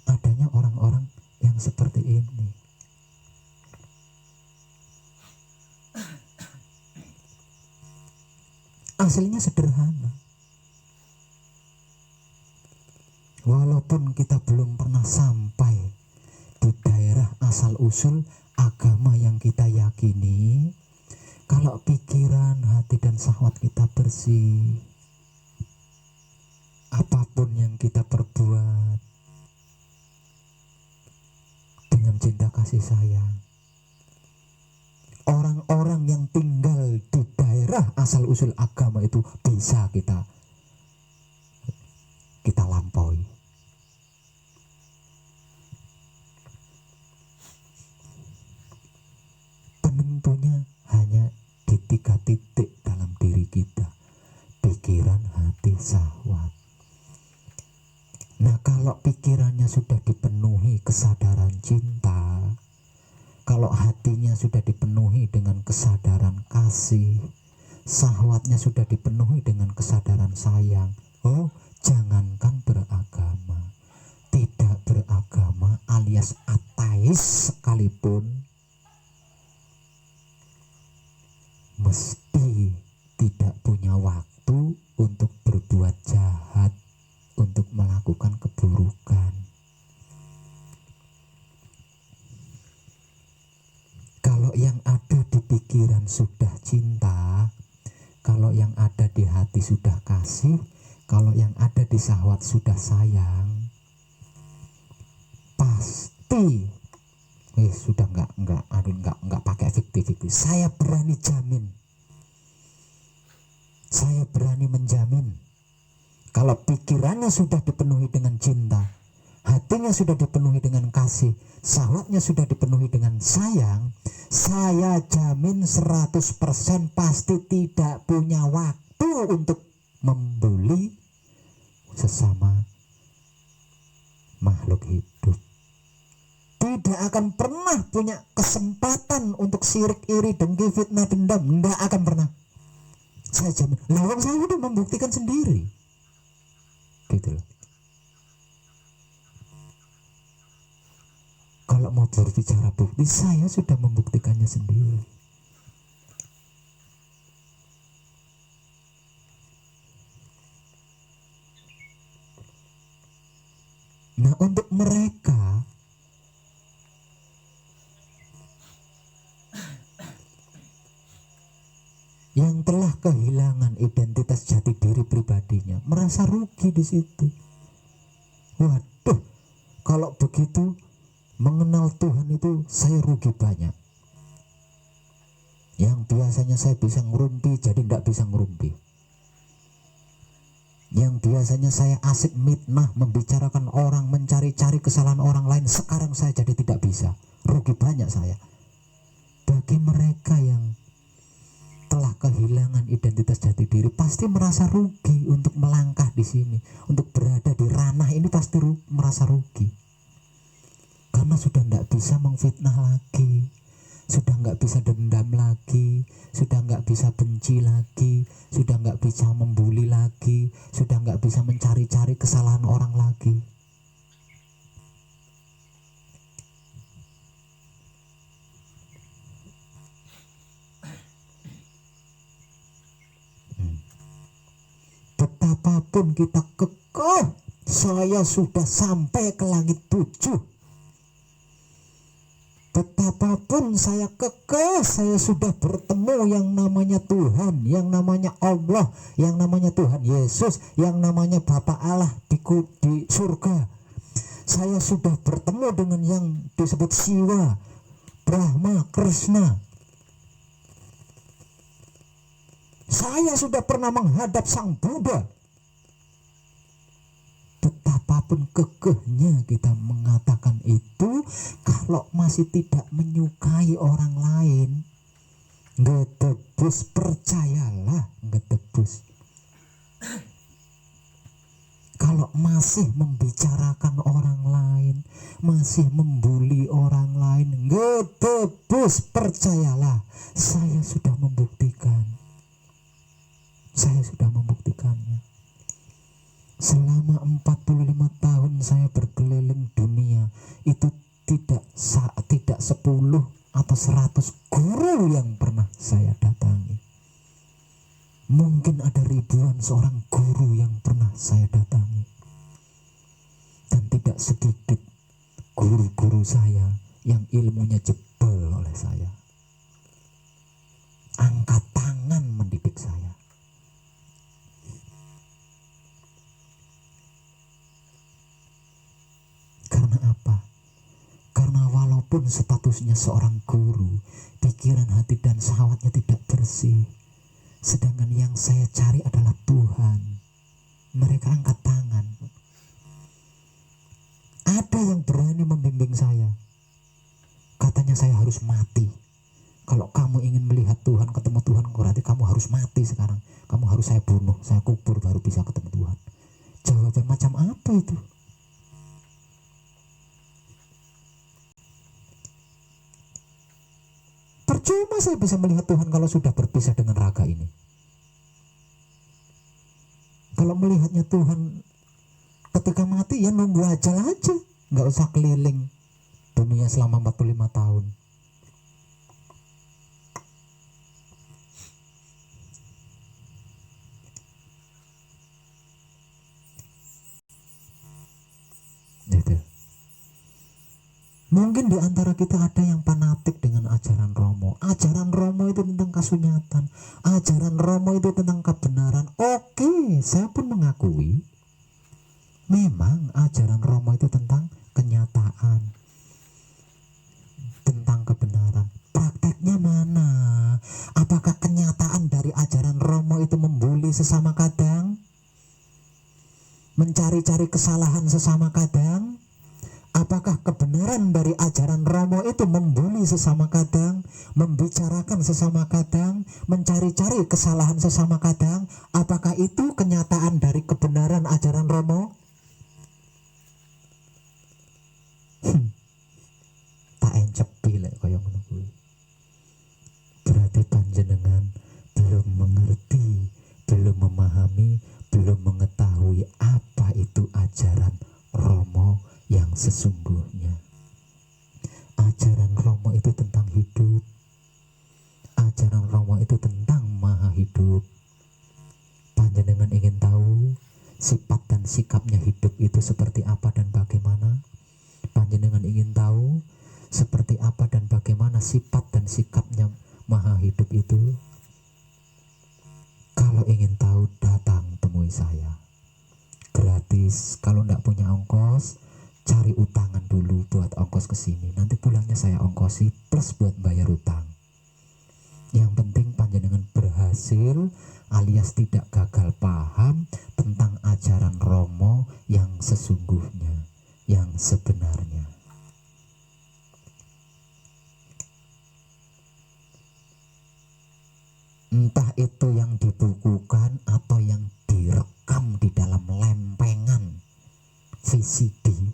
Speaker 1: adanya orang-orang yang seperti ini. Aslinya sederhana. Walaupun kita belum pernah sampai di daerah asal usul agama yang kita yakini, kalau pikiran, hati, dan syahwat kita bersih, apapun yang kita perbuat cinta kasih sayang. Orang-orang yang tinggal di daerah asal usul agama itu bisa kita lampaui. Penentunya hanya di 3 titik dalam diri kita: pikiran, hati, syahwat. Nah, kalau pikirannya sudah dipenuhi kesadaran cinta, kalau hatinya sudah dipenuhi dengan kesadaran kasih, syahwatnya sudah dipenuhi dengan kesadaran sayang, jangankan beragama, tidak beragama alias ateis sekalipun mesti tidak punya waktu untuk berbuat jahat, untuk melakukan keburukan. Kalau yang ada di pikiran sudah cinta, kalau yang ada di hati sudah kasih, kalau yang ada di syahwat sudah sayang, pasti sudah enggak pakai fiktif-fiktif. Saya berani jamin, saya berani menjamin, kalau pikirannya sudah dipenuhi dengan cinta, hatinya sudah dipenuhi dengan kasih, syahwatnya sudah dipenuhi dengan sayang, saya jamin 100% pasti tidak punya waktu untuk membuli sesama makhluk hidup. Tidak akan pernah punya kesempatan untuk sirik, iri, dengki, fitnah, dendam. Tidak akan pernah. Saya jamin. Lawang saya sudah membuktikan sendiri. Gitu loh. Kalau mau berbicara bukti, saya sudah membuktikannya sendiri. Nah, untuk mereka yang telah kehilangan identitas jati diri pribadinya, merasa rugi di situ. Waduh, kalau begitu mengenal Tuhan itu saya rugi banyak. Yang biasanya saya bisa ngerumpi jadi tidak bisa ngerumpi. Yang biasanya saya asik mitnah, membicarakan orang, mencari-cari kesalahan orang lain, sekarang saya jadi tidak bisa. Rugi banyak saya. Bagi mereka yang telah kehilangan identitas jati diri pasti merasa rugi untuk melangkah di sini, untuk berada di ranah ini pasti merasa rugi, karena sudah tidak bisa mengfitnah lagi, sudah nggak bisa dendam lagi, sudah nggak bisa benci lagi, sudah nggak bisa membuli lagi, sudah nggak bisa mencari-cari kesalahan orang lagi. Betapapun kita kekeh, saya sudah sampai ke langit 7. Betapapun saya kekeh, saya sudah bertemu yang namanya Tuhan, yang namanya Allah, yang namanya Tuhan Yesus, yang namanya Bapa Allah di surga. Saya sudah bertemu dengan yang disebut Siwa, Brahma, Krishna. Saya sudah pernah menghadap Sang Buddha. Betapapun kekehnya kita mengatakan itu, kalau masih tidak menyukai orang lain, nggak tebus, percayalah, nggak tebus. Kalau masih membicarakan orang lain, masih membuli orang lain, nggak tebus, percayalah, saya sudah membuktikan. Saya sudah membuktikannya. Selama 45 tahun saya berkeliling dunia, itu tidak 10 atau 100 guru yang pernah saya datangi. Mungkin ada ribuan seorang guru yang pernah saya datangi. Dan tidak sedikit guru-guru saya yang ilmunya jebol oleh saya, angkat tangan mendidik saya. Karena apa? Karena walaupun walaupun statusnya seorang guru, pikiran, hati, dan syahwatnya tidak bersih. Sedangkan yang saya cari adalah Tuhan. Mereka angkat tangan. Ada yang berani membimbing saya. Katanya saya harus mati. Kalau kamu ingin melihat Tuhan, ketemu Tuhan, berarti kamu harus mati sekarang. Kamu harus saya bunuh, saya kubur baru bisa ketemu Tuhan. Jawaban macam apa itu? Percuma saya bisa melihat Tuhan kalau sudah berpisah dengan raga ini. Kalau melihatnya Tuhan ketika mati, ya nunggu ajal aja. Nggak usah keliling dunia selama 45 tahun. Gitu. Mungkin di antara kita ada yang fanatik dengan ajaran Romo. Ajaran Romo itu tentang kasunyatan. Ajaran Romo itu tentang kebenaran. Oke, saya pun mengakui memang ajaran Romo itu tentang kenyataan, tentang kebenaran. Prakteknya mana? Apakah kenyataan dari ajaran Romo itu membuli sesama kadang? Mencari-cari kesalahan sesama kadang? Apakah kebenaran dari ajaran Romo itu membuli sesama kadang, membicarakan sesama kadang, mencari-cari kesalahan sesama kadang? Apakah itu kenyataan dari kebenaran ajaran Romo? Tak encepi lek kaya ngono kuwi. Berarti panjenengan belum mengerti, belum memahami, belum mengetahui apa itu ajaran Romo yang sesungguhnya. Ajaran Romo itu tentang hidup. Ajaran Romo itu tentang maha hidup. Panjenengan ingin tahu sifat dan sikapnya hidup itu seperti apa dan bagaimana? Panjenengan ingin tahu seperti apa dan bagaimana sifat dan sikapnya maha hidup itu? Kalau ingin tahu, datang temui saya. Gratis. Kalau enggak punya ongkos, cari utangan dulu buat ongkos ke sini. Nanti pulangnya saya ongkosi plus buat bayar utang. Yang penting panjenengan berhasil alias tidak gagal paham tentang ajaran Romo yang sesungguhnya, yang sebenarnya. Entah itu yang dibukukan atau yang direkam di dalam lempengan VCD,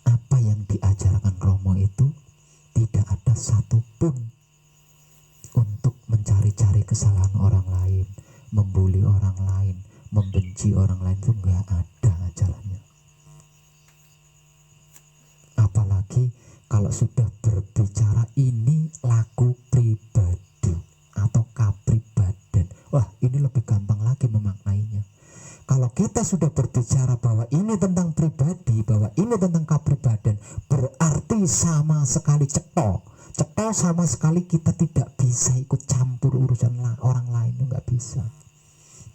Speaker 1: apa yang diajarkan Romo itu tidak ada satupun untuk mencari-cari kesalahan orang lain, membuli orang lain, membenci orang lain, itu nggak ada ajarannya. Apalagi kalau sudah berbicara ini laku pribadi atau kapribaden, wah ini lebih gampang lagi memaknainya. Kalau kita sudah berbicara bahwa ini tentang pribadi, bahwa ini tentang kapribaden, berarti sama sekali cetok sama sekali kita tidak bisa ikut campur urusan orang lain, itu nggak bisa.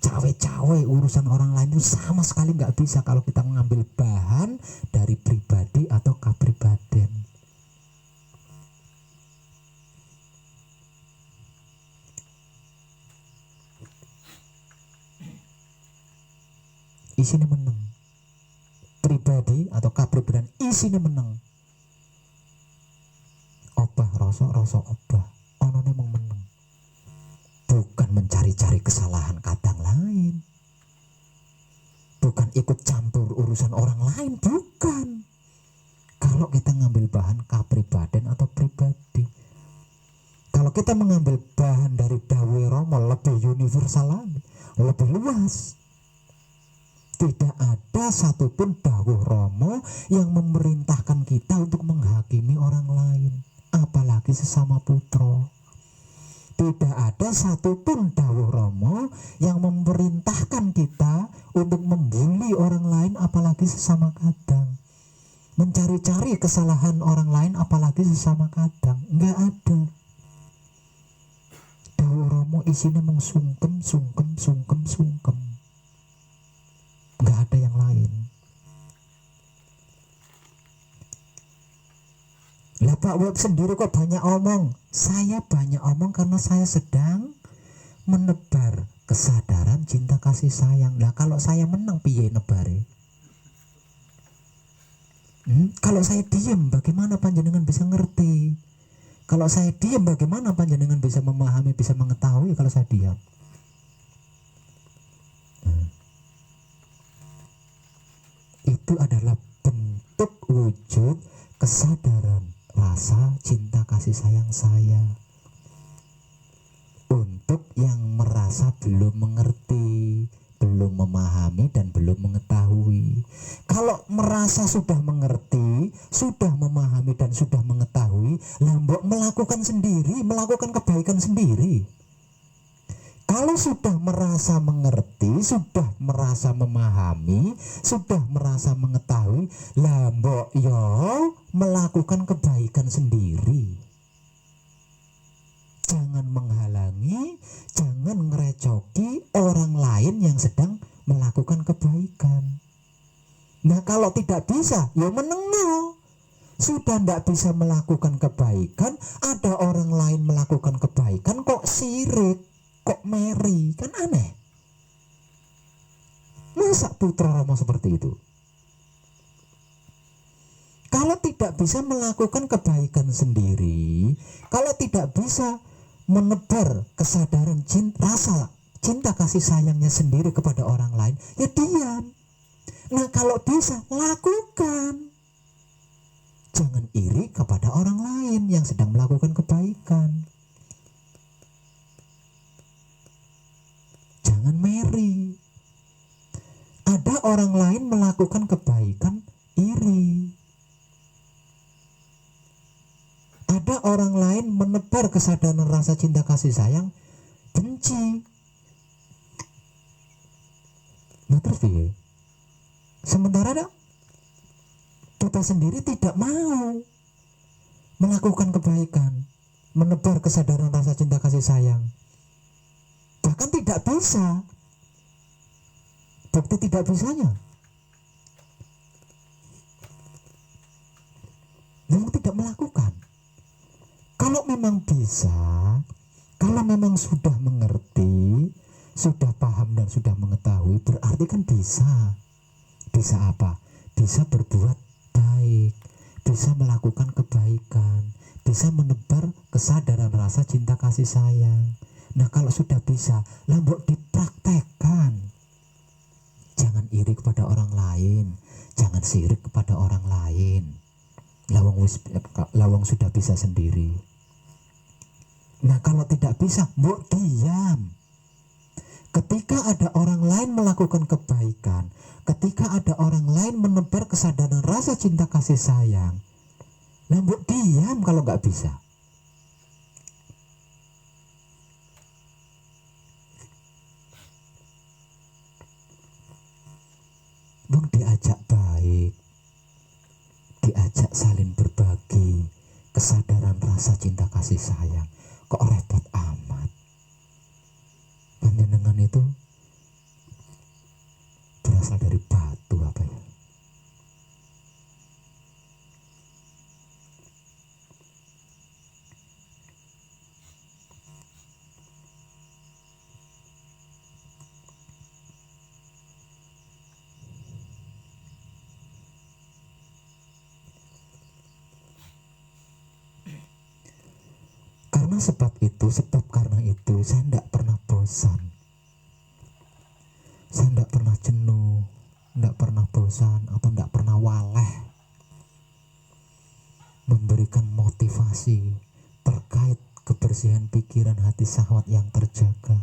Speaker 1: Cawe-cawe urusan orang lain itu sama sekali nggak bisa kalau kita mengambil bahan dari pribadi atau kapribaden. Isinya meneng. Pribadi atau kapribaden isinya meneng. Obah rasa obah, onone mung meneng. Bukan mencari-cari kesalahan kadang lain, bukan ikut campur urusan orang lain, bukan. Kalau kita ngambil bahan kapribaden atau pribadi, kalau kita mengambil bahan dari dawuh Romo, lebih universal lagi, lebih luas. Tidak ada satupun dawuh Romo yang memerintahkan kita untuk menghakimi orang lain, apalagi sesama putra. Tidak ada satupun dawuh Romo yang memerintahkan kita untuk membuli orang lain, apalagi sesama kadang. Mencari-cari kesalahan orang lain, apalagi sesama kadang. Nggak ada. Dawuh Romo isinya mengsungkem, sungkem. Nggak ada yang lain. Lah Pak Web sendiri kok banyak omong? Saya banyak omong karena saya sedang menebar kesadaran cinta kasih sayang. Lah kalau saya menang piye nebare? Kalau saya diam bagaimana panjenengan bisa ngerti? Kalau saya diam bagaimana panjenengan bisa memahami, bisa mengetahui kalau saya diam? Itu adalah bentuk wujud kesadaran rasa cinta kasih sayang saya untuk yang merasa belum mengerti, belum memahami, dan belum mengetahui. Kalau merasa sudah mengerti, sudah memahami, dan sudah mengetahui, lambok melakukan sendiri, melakukan kebaikan sendiri. Kalau sudah merasa mengerti, sudah merasa memahami, sudah merasa mengetahui, lambok yo melakukan kebaikan sendiri. Jangan menghalangi, jangan ngerecoki orang lain yang sedang melakukan kebaikan. Nah kalau tidak bisa, ya menengah. Sudah tidak bisa melakukan kebaikan, ada orang lain melakukan kebaikan kok sirik, kok meri, kan aneh. Masa putra Rama seperti itu? Kalau tidak bisa melakukan kebaikan sendiri, kalau tidak bisa menebar kesadaran rasa cinta kasih sayangnya sendiri kepada orang lain, ya diam. Nah kalau bisa, lakukan. Jangan iri kepada orang lain yang sedang melakukan kebaikan. Jangan meri. Ada orang lain melakukan kebaikan, iri. Ada orang lain menebar kesadaran rasa cinta kasih sayang, benci. Nah terus ya, sementara kita sendiri tidak mau melakukan kebaikan, menebar kesadaran rasa cinta kasih sayang, bahkan tidak bisa. Bukti tidak bisanya, memang tidak melakukan. Kalau memang bisa, kalau memang sudah mengerti, sudah paham dan sudah mengetahui, berarti kan bisa. Bisa apa? Bisa berbuat baik, bisa melakukan kebaikan, bisa menebar kesadaran rasa cinta kasih sayang. Nah kalau sudah bisa, lambok dipraktekkan. Jangan iri kepada orang lain, jangan sirik kepada orang lain. Lawang sudah bisa sendiri. Nah kalau tidak bisa, mbok diam. Ketika ada orang lain melakukan kebaikan, ketika ada orang lain menebar kesadaran rasa cinta kasih sayang, nah mbok diam kalau nggak bisa. Bung diajak baik, diajak saling berbagi kesadaran rasa cinta kasih sayang, kok repot amat. Panjenengan itu berasal dari batu apa ya? Sebab karena itu saya tidak pernah bosan, saya tidak pernah jenuh, tidak pernah bosan atau tidak pernah waleh memberikan motivasi terkait kebersihan pikiran hati syahwat yang terjaga,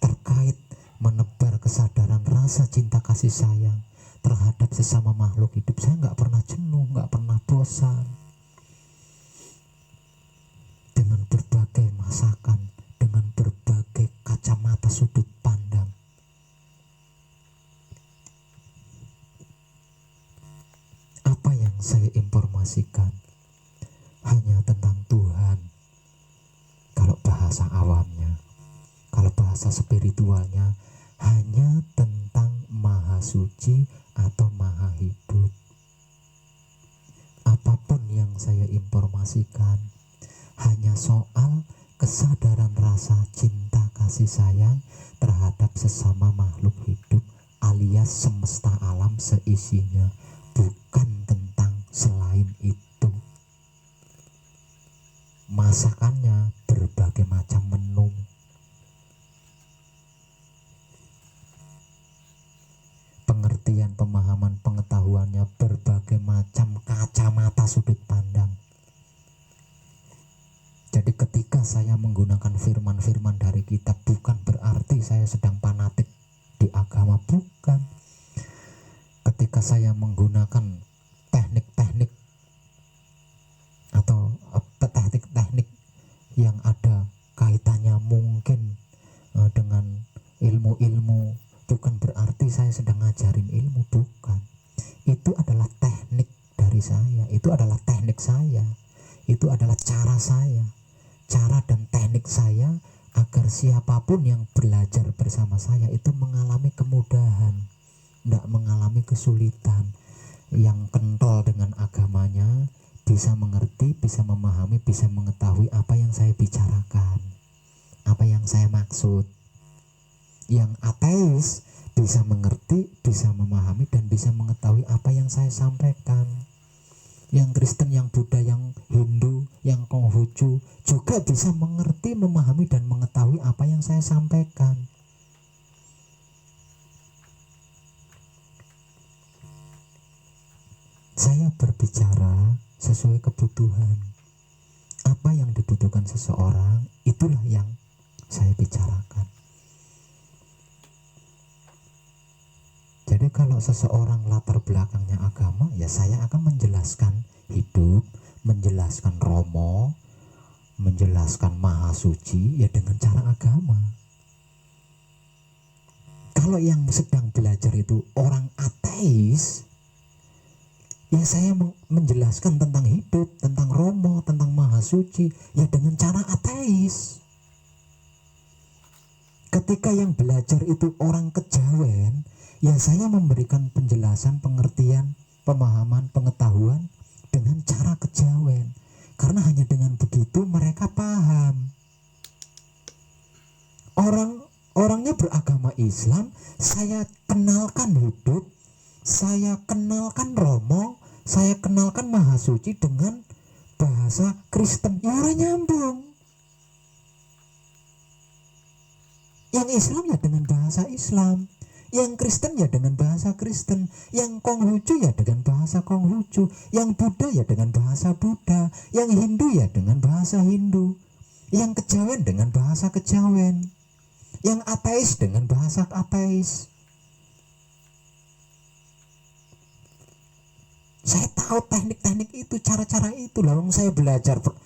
Speaker 1: terkait menebar kesadaran rasa cinta kasih sayang terhadap sesama makhluk hidup. Saya nggak pernah jenuh, nggak pernah bosan. Dengan berbagai masakan, dengan berbagai kacamata sudut pandang, apa yang saya informasikan hanya tentang Tuhan. Kalau bahasa awamnya, kalau bahasa spiritualnya, hanya tentang Maha Suci atau Maha Hidup. Apapun yang yang saya informasikan. Hanya soal kesadaran rasa cinta kasih sayang terhadap sesama makhluk hidup alias semesta alam seisinya, bukan tentang selain itu. Masakannya berbagai macam menu. Pengertian, pemahaman, pengetahuannya berbagai macam kacamata sudut pandang. Jadi ketika saya menggunakan firman-firman dari kitab, bukan berarti saya sedang fanatik di agama, bukan. Ketika saya menggunakan teknik-teknik atau teknik-teknik yang ada kaitannya mungkin dengan ilmu-ilmu, bukan berarti saya sedang ngajarin ilmu, bukan. Itu adalah teknik dari saya, itu adalah teknik saya, itu adalah cara saya, cara dan teknik saya agar siapapun yang belajar bersama saya itu mengalami kemudahan, tidak mengalami kesulitan. Yang kental dengan agamanya bisa mengerti, bisa memahami, bisa mengetahui apa yang saya bicarakan, apa yang saya maksud. Yang ateis bisa mengerti, bisa memahami, dan bisa mengetahui apa yang saya sampaikan. Yang Kristen, yang Buddha, yang Hindu, yang Konghucu juga bisa mengerti, memahami, dan mengetahui apa yang saya sampaikan. Saya berbicara sesuai kebutuhan. Apa yang dibutuhkan seseorang, itulah yang saya bicarakan. Jadi kalau seseorang latar belakangnya agama, ya saya akan menjelaskan hidup, menjelaskan Romo, menjelaskan Maha Suci, ya dengan cara agama. Kalau yang sedang belajar itu orang ateis, ya saya menjelaskan tentang hidup, tentang Romo, tentang Maha Suci, ya dengan cara ateis. Ketika yang belajar itu orang kejawen, ya saya memberikan penjelasan, pengertian, pemahaman, pengetahuan dengan cara kejawen. Karena hanya dengan begitu mereka paham. Orangnya beragama Islam, saya kenalkan hidup, saya kenalkan Romo, saya kenalkan Maha Suci dengan bahasa Kristen, ya orang nyambung. Yang Islam ya dengan bahasa Islam, yang Kristen ya dengan bahasa Kristen, yang Konghucu ya dengan bahasa Konghucu, yang Buddha ya dengan bahasa Buddha, yang Hindu ya dengan bahasa Hindu, yang kejawen dengan bahasa kejawen, yang ateis dengan bahasa ateis. Saya tahu teknik-teknik itu, cara-cara itu. Lalu saya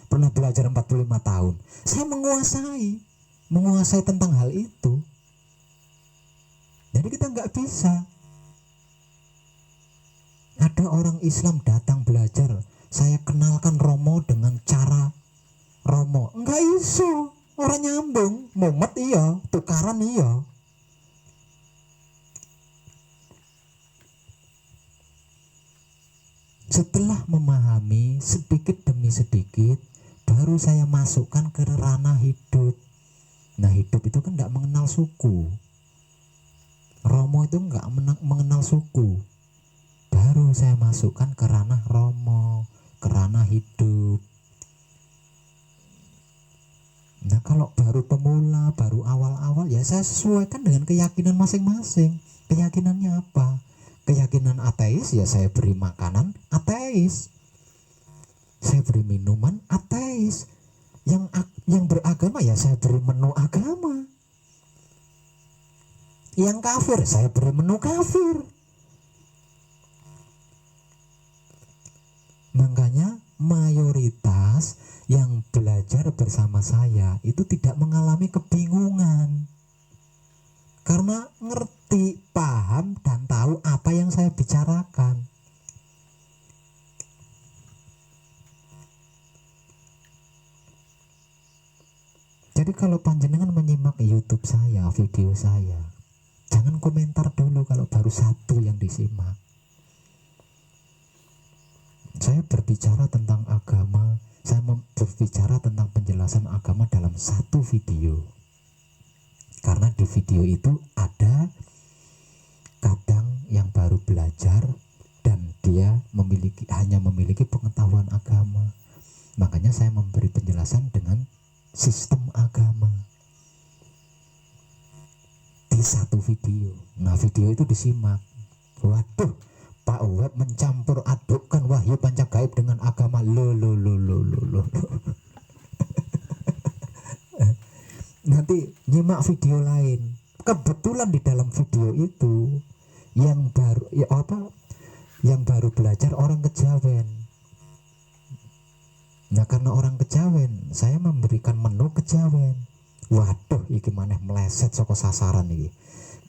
Speaker 1: pernah belajar 45 tahun. Saya menguasai tentang hal itu. Jadi kita nggak bisa. Ada orang Islam datang belajar, saya kenalkan Romo dengan cara Romo. Enggak iso, orang nyambung. Mumet iya, tukaran iya. Setelah memahami sedikit demi sedikit, baru saya masukkan ke ranah hidup. Nah, hidup itu kan tidak mengenal suku. Romo itu nggak mengenal suku. Baru saya masukkan ke ranah Romo, ke ranah hidup. Nah, kalau baru pemula, baru awal-awal, ya saya sesuaikan dengan keyakinan masing-masing. Keyakinannya apa? Keyakinan ateis, ya saya beri makanan ateis, saya beri minuman ateis. Yang beragama, ya saya beri menu agama. Yang kafir, saya beri menu kafir. Makanya mayoritas yang belajar bersama saya itu tidak mengalami kebingungan, karena ngerti, paham, dan tahu apa yang saya bicarakan. Jadi kalau panjenengan menyimak YouTube saya, video saya, jangan komentar dulu kalau baru satu yang disimak. Saya saya berbicara tentang agama, saya berbicara tentang penjelasan agama dalam satu video. Karena di video itu ada kadang yang baru belajar dan dia hanya memiliki pengetahuan agama. Makanya saya memberi penjelasan dengan sistem agama di satu video. Nah, video itu disimak. Waduh, Pak Web mencampur adukkan wahyu pancagaib dengan agama. Lo. Nanti nyimak video lain. Kebetulan di dalam video itu yang baru belajar orang Kejawen. Nah, karena orang Kejawen, saya memberikan menu Kejawen. Waduh, iki maneh meleset saka sasaran iki.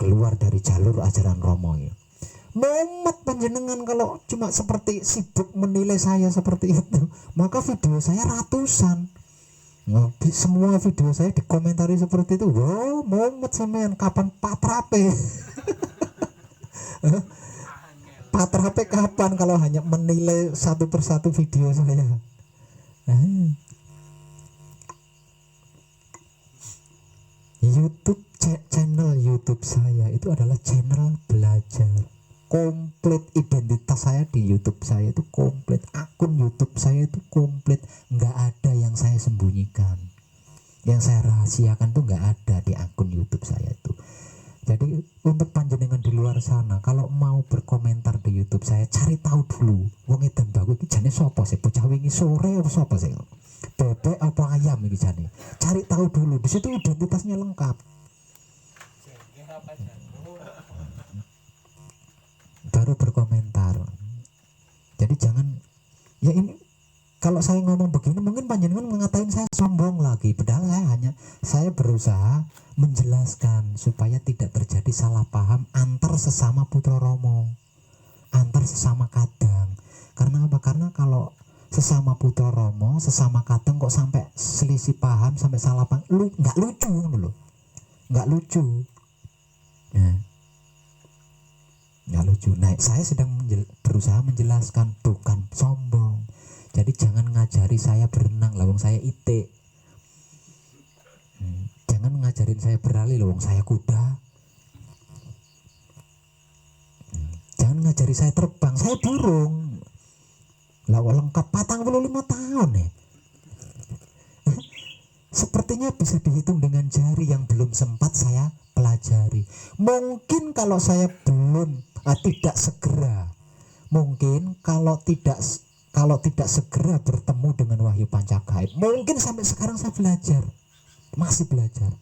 Speaker 1: Keluar dari jalur ajaran Romo iki. Mumet panjenengan kalau cuma seperti sibuk menilai saya seperti itu, maka video saya ratusan. Nah, semua video saya dikomentari seperti itu. Wow, mumet sampean, kapan patrape? Patrape kapan kalau hanya menilai satu persatu video saya? YouTube channel YouTube saya itu adalah channel belajar. Komplit identitas saya di YouTube saya itu komplit, akun YouTube saya itu komplit, nggak ada yang saya sembunyikan, yang saya rahasiakan tuh nggak ada di akun YouTube saya itu. Jadi untuk panjenengan di luar sana, kalau mau berkomentar di YouTube saya, cari tahu dulu wong edan baku iki jane sapa sih, bocah wingi sore apa sapa sih, bebek apa ayam iki jane, cari tahu dulu, di situ identitasnya lengkap. Baru berkomentar. Jadi jangan, ya ini kalau saya ngomong begini mungkin panjenengan mengatain saya sombong lagi, padahal saya berusaha menjelaskan supaya tidak terjadi salah paham antar sesama putra Romo, antar sesama kadang. Karena apa? Karena kalau sesama putra Romo, sesama kadang kok sampai selisih paham, sampai salah paham, nggak lucu loh, nggak lucu. Nggak lucu. Nah, saya sedang berusaha menjelaskan, bukan sombong. Jadi jangan ngajari saya berenang, lawang saya itik. Jangan ngajarin saya berlari, lawang saya kuda. Jangan ngajari saya terbang, saya burung. Lawang lengkap 45 tahun ya. Sepertinya bisa dihitung dengan jari yang belum sempat saya pelajari. Mungkin kalau saya tidak segera, mungkin kalau tidak segera bertemu dengan wahyu pancagaib, mungkin sampai sekarang saya masih belajar.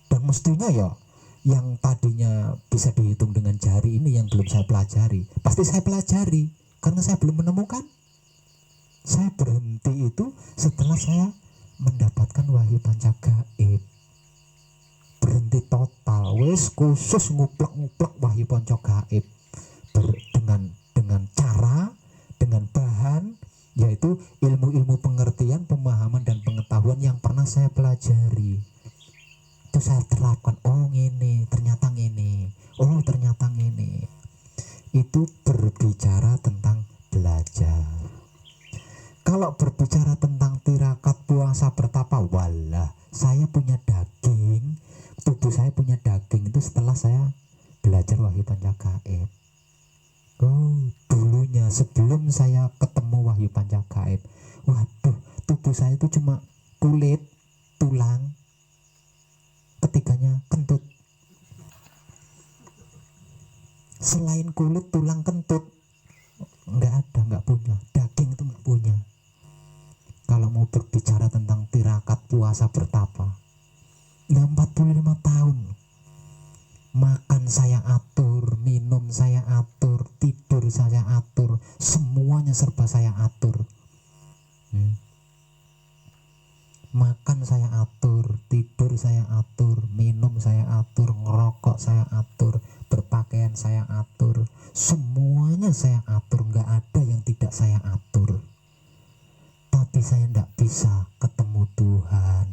Speaker 1: Dan mestinya ya yang tadinya bisa dihitung dengan jari ini yang belum saya pelajari, pasti saya pelajari karena saya belum menemukan. Saya berhenti itu setelah saya mendapatkan wahyu pancagaib. Berhenti total, wes khusus nguplek wahyu pancagaib dengan bahan yaitu ilmu-ilmu pengertian, pemahaman dan pengetahuan yang pernah saya pelajari. Itu saya terapkan. Oh ini ternyata ini, oh ternyata ini. Itu berbicara tentang belajar. Kalau berbicara tentang tirakat, puasa, bertapa, walah, saya punya daging, tubuh saya punya daging itu setelah saya belajar wahyu pancagaib. Oh, dulunya sebelum saya ketemu wahyu pancagaib, waduh, tubuh saya itu cuma kulit, tulang, ketiganya kentut. Selain kulit, tulang, kentut, nggak punya. Daging itu nggak punya. Kalau mau berbicara tentang tirakat, puasa, bertapa, 45 tahun. Makan saya atur, minum saya atur, tidur saya atur, semuanya serba saya atur. Makan saya atur, tidur saya atur, minum saya atur, ngerokok saya atur, berpakaian saya atur, semuanya saya atur, nggak ada yang tidak saya atur. Tapi saya tidak bisa ketemu Tuhan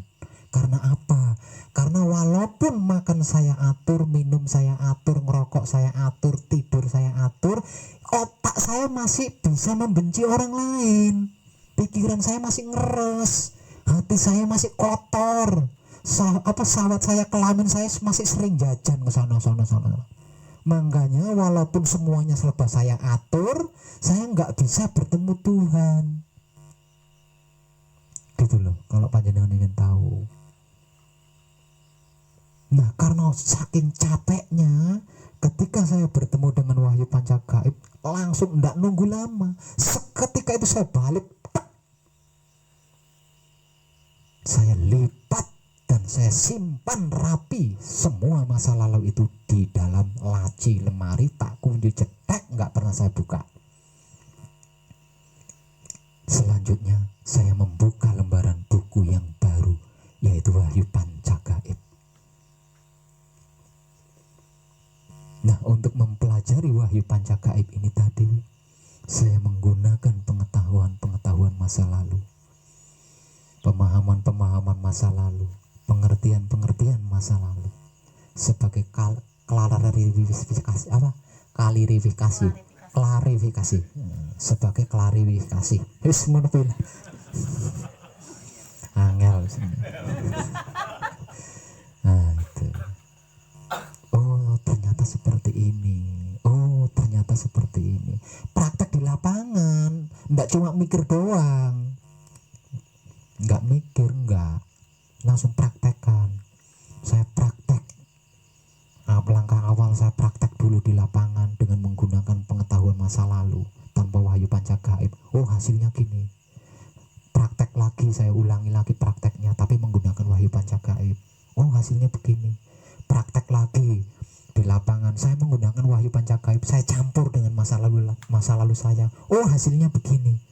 Speaker 1: Karena apa? Karena walaupun makan saya atur, minum saya atur, ngerokok saya atur, tidur saya atur, otak saya masih bisa membenci orang lain. Pikiran saya masih ngeres, hati saya masih kotor. Sawat saya, kelamin saya masih sering jajan ke sana. Makanya walaupun semuanya serba saya atur, saya nggak bisa bertemu Tuhan. Gitu loh, kalau panjenengan ingin tahu. Nah, karena saking capeknya, ketika saya bertemu dengan Wahyu Pancagaib, langsung nggak nunggu lama. Seketika itu saya balik, saya lipat dan saya simpan rapi semua masa lalu itu di dalam laci lemari, tak kunci cetek, nggak pernah saya buka. Selanjutnya saya membuka lembaran buku yang baru, yaitu Wahyu Pancagaib. Nah, untuk mempelajari Wahyu Pancagaib ini tadi, saya menggunakan pengetahuan masa lalu, pemahaman masa lalu, pengertian masa lalu sebagai klarifikasi sebagai klarifikasi. Wis menurut angel. Nah, itu. Oh, ternyata seperti ini. Oh, ternyata seperti ini. Praktek di lapangan, enggak cuma mikir doang. Enggak mikir, enggak. Langsung praktekkan. Saya praktek. Langkah awal saya praktek dulu di lapangan dengan menggunakan pengetahuan masa lalu tanpa Wahyu Pancagaib. Oh, hasilnya gini. Praktek lagi, saya ulangi lagi prakteknya tapi menggunakan Wahyu Pancagaib. Oh, hasilnya begini. Praktek lagi di lapangan, saya menggunakan Wahyu Pancagaib, saya campur dengan masa lalu saya. Oh, hasilnya begini.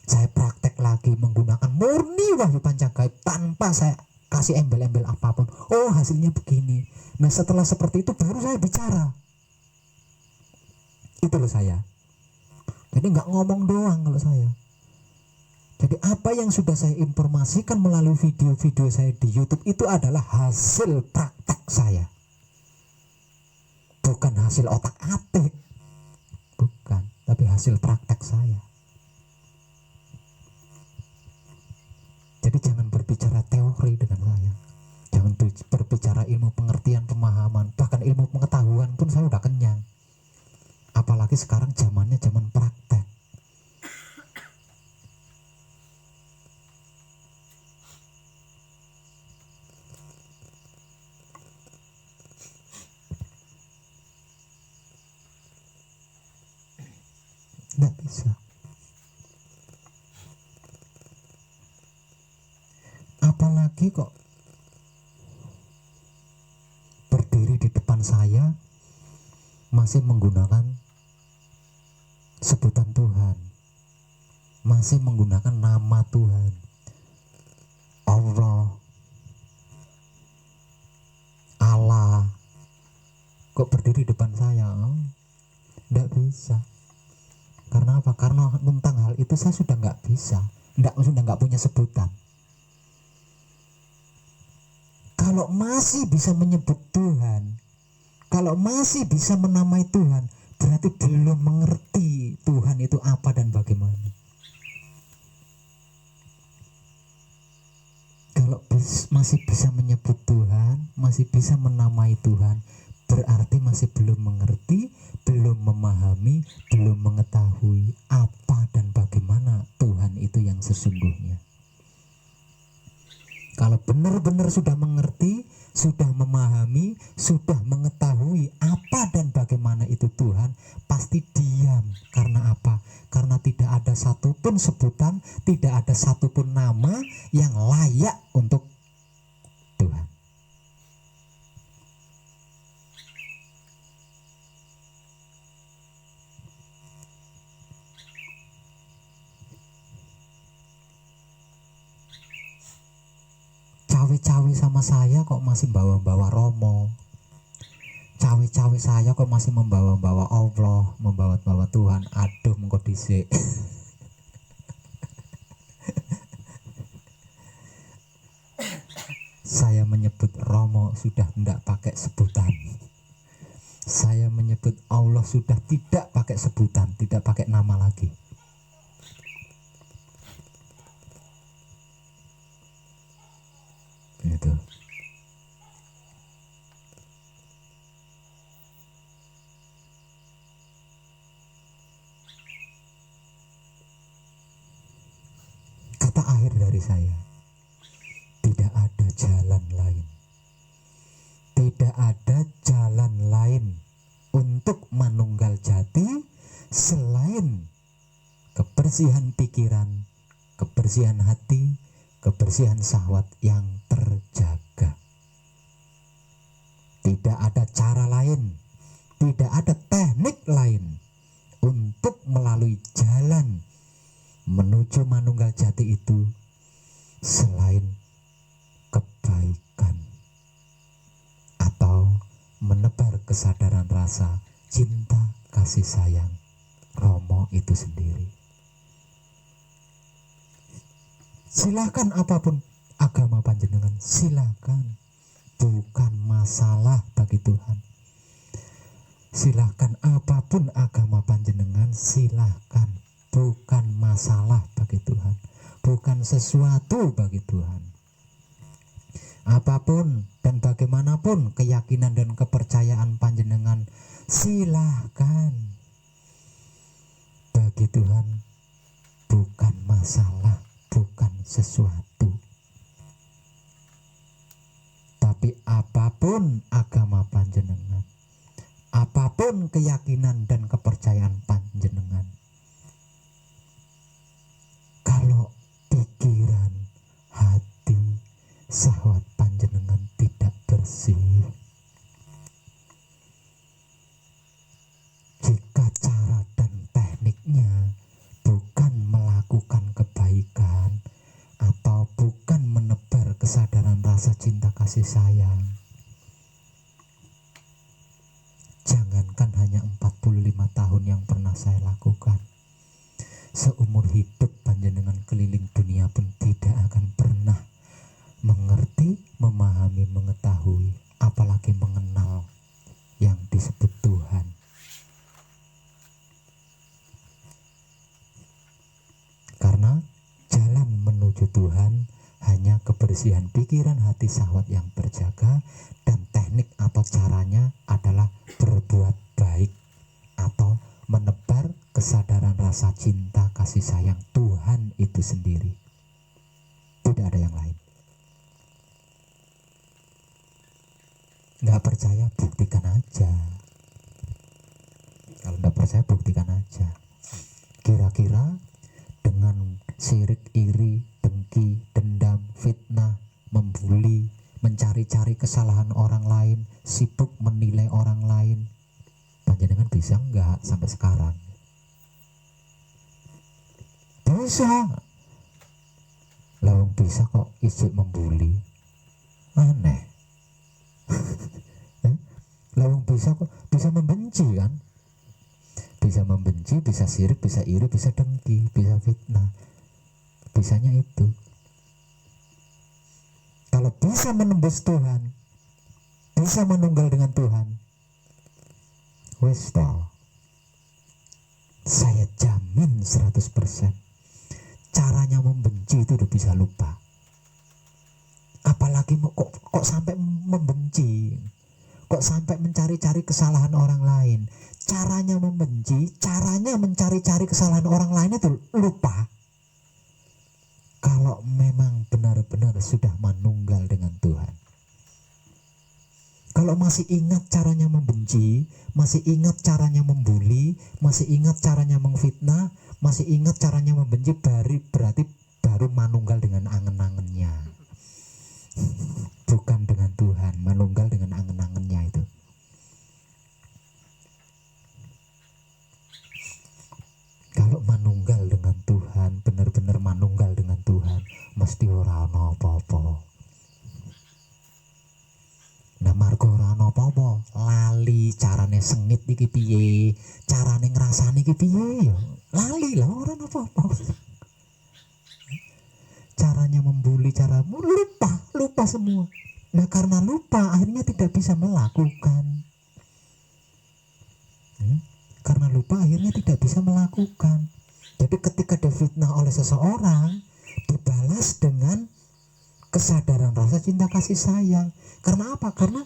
Speaker 1: Saya praktek lagi menggunakan murni Wahyu Pancagaib tanpa saya kasih embel-embel apapun. Oh, hasilnya begini. Nah, setelah seperti itu baru saya bicara. Itu loh saya. Jadi nggak ngomong doang kalau saya. Jadi apa yang sudah saya informasikan melalui video-video saya di YouTube itu adalah hasil praktek saya. Bukan hasil otak-atik. Bukan, tapi hasil praktek saya. Jadi jangan berbicara teori dengan saya. Jangan berbicara ilmu pengertian, pemahaman, bahkan ilmu pengetahuan pun saya udah kenyang. Apalagi sekarang zamannya zaman praktek. Nggak bisa. Apalagi kok berdiri di depan saya masih menggunakan sebutan Tuhan, masih menggunakan nama Tuhan, Allah. Kok berdiri depan saya? Nggak bisa. Karena apa? Karena tentang hal itu saya sudah nggak bisa, sudah nggak punya sebutan. Kalau masih bisa menyebut Tuhan, kalau masih bisa menamai Tuhan, berarti belum mengerti Tuhan itu apa dan bagaimana. Kalau masih bisa menyebut Tuhan, masih bisa menamai Tuhan, berarti masih belum mengerti, belum memahami, belum mengetahui apa dan bagaimana Tuhan itu yang sesungguhnya. Kalau benar-benar sudah mengerti, sudah memahami, sudah mengetahui apa dan bagaimana itu Tuhan, pasti diam. Karena apa? Karena tidak ada satupun sebutan, tidak ada satupun nama yang layak untuk Tuhan. Cawe-cawe sama saya kok masih bawa-bawa Romo. Cawe-cawe saya kok masih membawa-bawa Allah, membawa-bawa Tuhan. Aduh, mengko dhisik. Saya menyebut Romo sudah tidak pakai sebutan. Saya menyebut Allah sudah tidak pakai sebutan, tidak pakai nama lagi. Itu. Kata akhir dari saya, tidak ada jalan lain. Tidak ada jalan lain untuk manunggal jati selain kebersihan pikiran, kebersihan hati, kebersihan syahwat yang terjaga. Tidak ada cara lain, tidak ada teknik lain untuk melalui jalan menuju manunggal jati itu selain kebaikan atau menebar kesadaran rasa cinta kasih sayang Romo itu sendiri. Silakan apapun agama panjenengan, silakan, bukan masalah bagi Tuhan. Silakan apapun agama panjenengan, silakan, bukan masalah bagi Tuhan, bukan sesuatu bagi Tuhan. Apapun dan bagaimanapun keyakinan dan kepercayaan panjenengan, silakan. Bagi Tuhan bukan masalah, bukan sesuatu. Tapi apapun agama panjenengan, apapun keyakinan dan kepercayaan panjenengan, kalau pikiran, hati, syahwat panjenengan tidak bersih, jika cara dan tekniknya bukan melakukan kebaikan atau bukan menebar kesadaran rasa cinta kasih sayang, jangankan hanya 45 tahun yang pernah saya lakukan, seumur hidup panjenengan keliling dunia pun tidak akan pernah mengerti, memahami, mengetahui, apalagi mengenal yang disebut Tuhan. Karena jalan menuju Tuhan hanya kebersihan pikiran, hati, syahwat yang terjaga, dan teknik atau caranya adalah berbuat baik atau menebar kesadaran rasa cinta kasih sayang Tuhan itu sendiri. Tidak ada yang lain. Nggak percaya, buktikan aja. Kalau nggak percaya, buktikan aja. Kira-kira dengan sirik, iri, dengki, dendam, fitnah, membuli, mencari-cari kesalahan orang lain, sibuk menilai orang lain, panjenengan bisa nggak sampai sekarang? Bisa. Lawang bisa kok isik membuli. Aneh. Lawang bisa kok, bisa membenci kan? Bisa membenci, bisa sirik, bisa iri, bisa dengki, bisa fitnah. Bisanya itu. Kalau bisa menembus Tuhan, bisa menunggal dengan Tuhan, wes toh, saya jamin 100% caranya membenci itu udah bisa lupa. Apalagi kok sampai membenci, kok sampai mencari-cari kesalahan orang lain. Caranya membenci, caranya mencari-cari kesalahan orang lain itu lupa. Kalau memang benar-benar sudah manunggal dengan Tuhan. Kalau masih ingat caranya membenci, masih ingat caranya membuli, masih ingat caranya mengfitnah, masih ingat caranya membenci, berarti baru manunggal dengan angen-angennya. Bukan dengan Tuhan, manunggal dengan angen-angennya itu. Kalau manunggal dengan Tuhan, benar-benar manunggal dengan Tuhan, mesti ora ana apa-apa. Nah margo ora ana apa-apa, lali carane sengit iki piye, carane ngrasani iki piye ya. Lali lah, ora ana apa-apa. Caranya membuli, caramu lupa lupa semua. Nah karena lupa akhirnya tidak bisa melakukan. Karena lupa akhirnya tidak bisa melakukan. Jadi ketika difitnah oleh seseorang, dibalas dengan kesadaran rasa cinta kasih sayang. Karena apa? Karena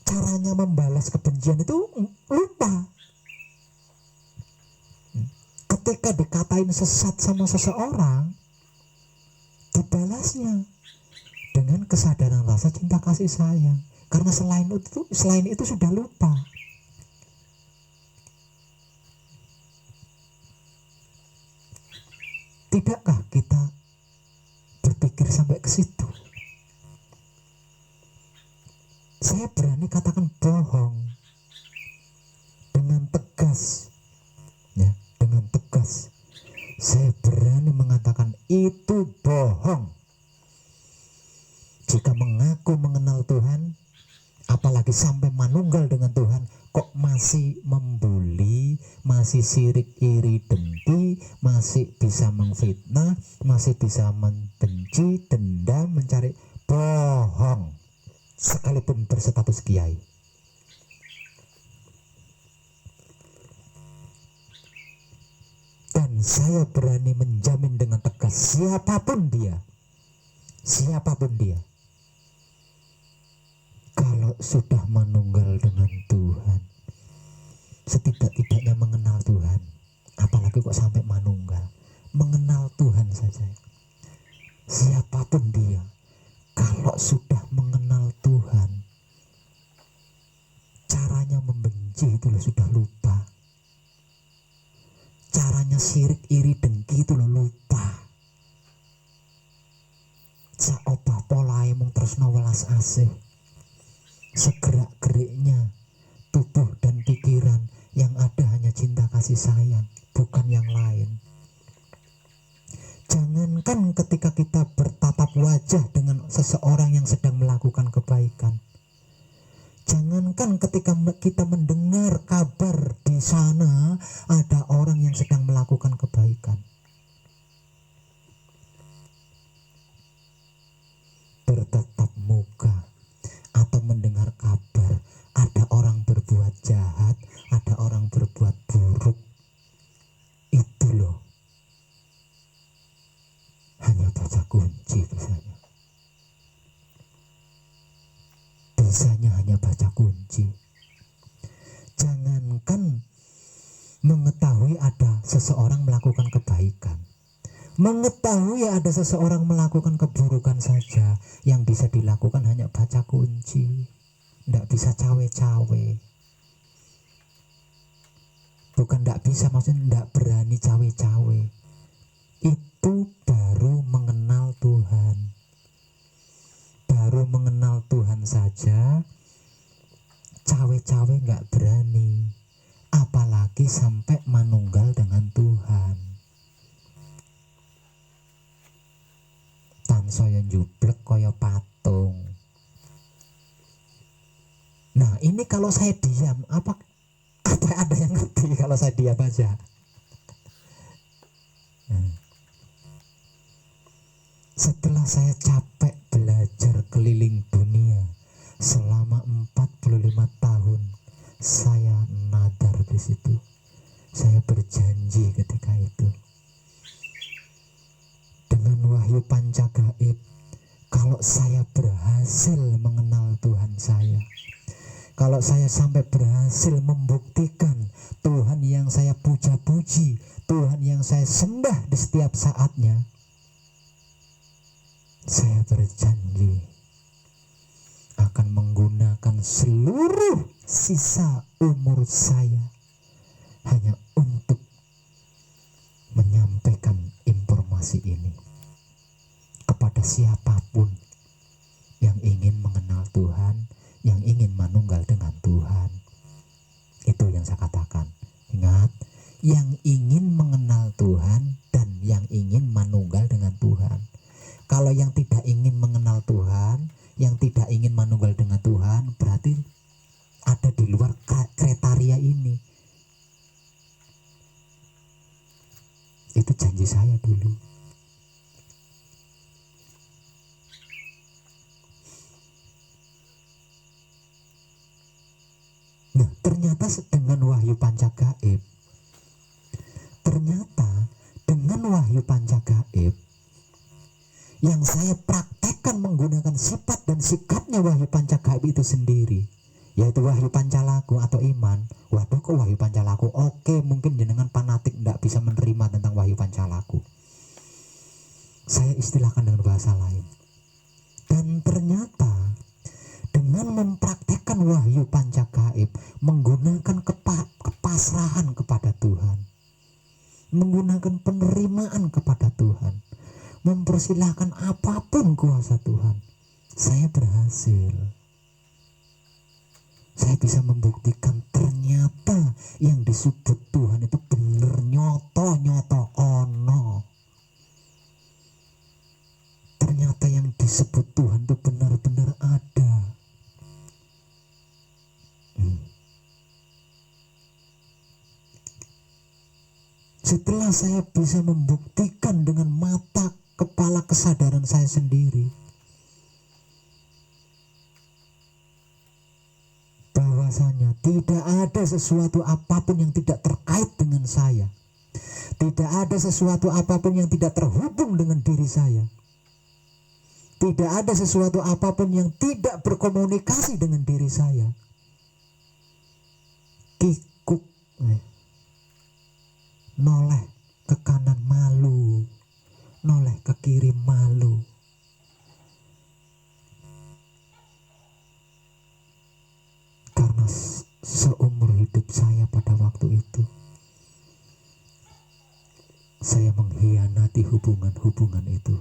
Speaker 1: caranya membalas kebencian itu lupa. Ketika dikatain sesat sama seseorang, dibalasnya dengan kesadaran rasa cinta kasih sayang. Karena selain itu sudah lupa. Tidakkah kita berpikir sampai ke situ? Saya berani katakan bohong dengan tegas, ya, dengan tegas. Saya berani mengatakan itu bohong. Jika mengaku mengenal Tuhan, apalagi sampai manunggal dengan Tuhan, kok masih membuli, masih sirik iri dengki, masih bisa mengfitnah, masih bisa membenci, dendam, mencari, bohong. Sekalipun berstatus kiai. Dan saya berani menjamin dengan tegas, siapapun dia, kalau sudah manunggal dengan Tuhan, setidak-tidaknya mengenal Tuhan, apalagi kok sampai manunggal, mengenal Tuhan saja, siapapun dia, kalau sudah mengenal Tuhan, caranya membenci itu sudah lupa, caranya sirik iri dengki itu lupa. Saobah polahe mung tresna welas asih, segerak-geriknya tubuh dan pikiran yang ada hanya cinta kasih sayang, bukan yang lain. Jangankan ketika kita bertatap wajah dengan seseorang yang sedang melakukan kebaikan, jangankan ketika kita mendengar kabar di sana ada orang yang sedang melakukan kebaikan, bertatap muka atau mendengar kabar ada orang berbuat jahat, ada orang berbuat buruk, itu loh hanya baca kunci bisanya hanya baca kunci. Jangankan mengetahui ada seseorang melakukan kebaikan, mengetahui ada seseorang melakukan keburukan saja, yang bisa dilakukan hanya baca kunci, tidak bisa cawe-cawe. Bukan tidak bisa, maksudnya tidak berani cawe-cawe. Itu baru mengenal Tuhan. Baru mengenal Tuhan saja cawe-cawe nggak berani, apalagi sampai manunggal dengan Tuhan. Tansaya jublek kaya patung. Nah ini kalau saya diam, apa ada yang ngerti kalau saya diam aja? Setelah saya capek belajar keliling dunia selama 45 tahun, saya nadar di situ. Saya berjanji ketika itu dengan wahyu pancagaib, kalau saya berhasil mengenal Tuhan saya, kalau saya sampai berhasil membuktikan Tuhan yang saya puja-puji, Tuhan yang saya sembah di setiap saatnya, saya berjanji akan menggunakan seluruh sisa umur saya hanya untuk menyampaikan informasi ini kepada siapapun yang ingin mengenal Tuhan, yang ingin manunggal dengan Tuhan. Itu yang saya katakan. Ingat, yang ingin mengenal Tuhan dan yang ingin manunggal dengan Tuhan. Kalau yang tidak ingin mengenal Tuhan, yang tidak ingin manunggal dengan Tuhan, berarti ada di luar kriteria ini. Itu janji saya dulu. ternyata dengan wahyu panca gaib, ternyata dengan wahyu panca gaib yang saya praktekkan menggunakan sifat dan sikapnya wahyu panca gaib itu sendiri, yaitu wahyu pancalaku atau iman. Waduh, kok wahyu pancalaku? Oke, mungkin jenengan fanatik tidak bisa menerima tentang wahyu pancalaku. Saya istilahkan dengan bahasa lain. Dan ternyata dengan mempraktekkan wahyu panca gaib, menggunakan kepasrahan kepada Tuhan, menggunakan penerimaan kepada Tuhan, mempersilahkan apapun kuasa Tuhan, saya berhasil. Saya bisa membuktikan ternyata yang disebut Tuhan itu benar, nyoto ono. Ternyata yang disebut Tuhan itu benar-benar ada. Setelah saya bisa membuktikan dengan mata kepala kesadaran saya sendiri bahwasanya tidak ada sesuatu apapun yang tidak terkait dengan saya, tidak ada sesuatu apapun yang tidak terhubung dengan diri saya, tidak ada sesuatu apapun yang tidak berkomunikasi dengan diri saya. Kikuk noleh ke kanan malu, noleh ke kiri malu. Karena seumur hidup saya pada waktu itu, saya mengkhianati hubungan-hubungan itu.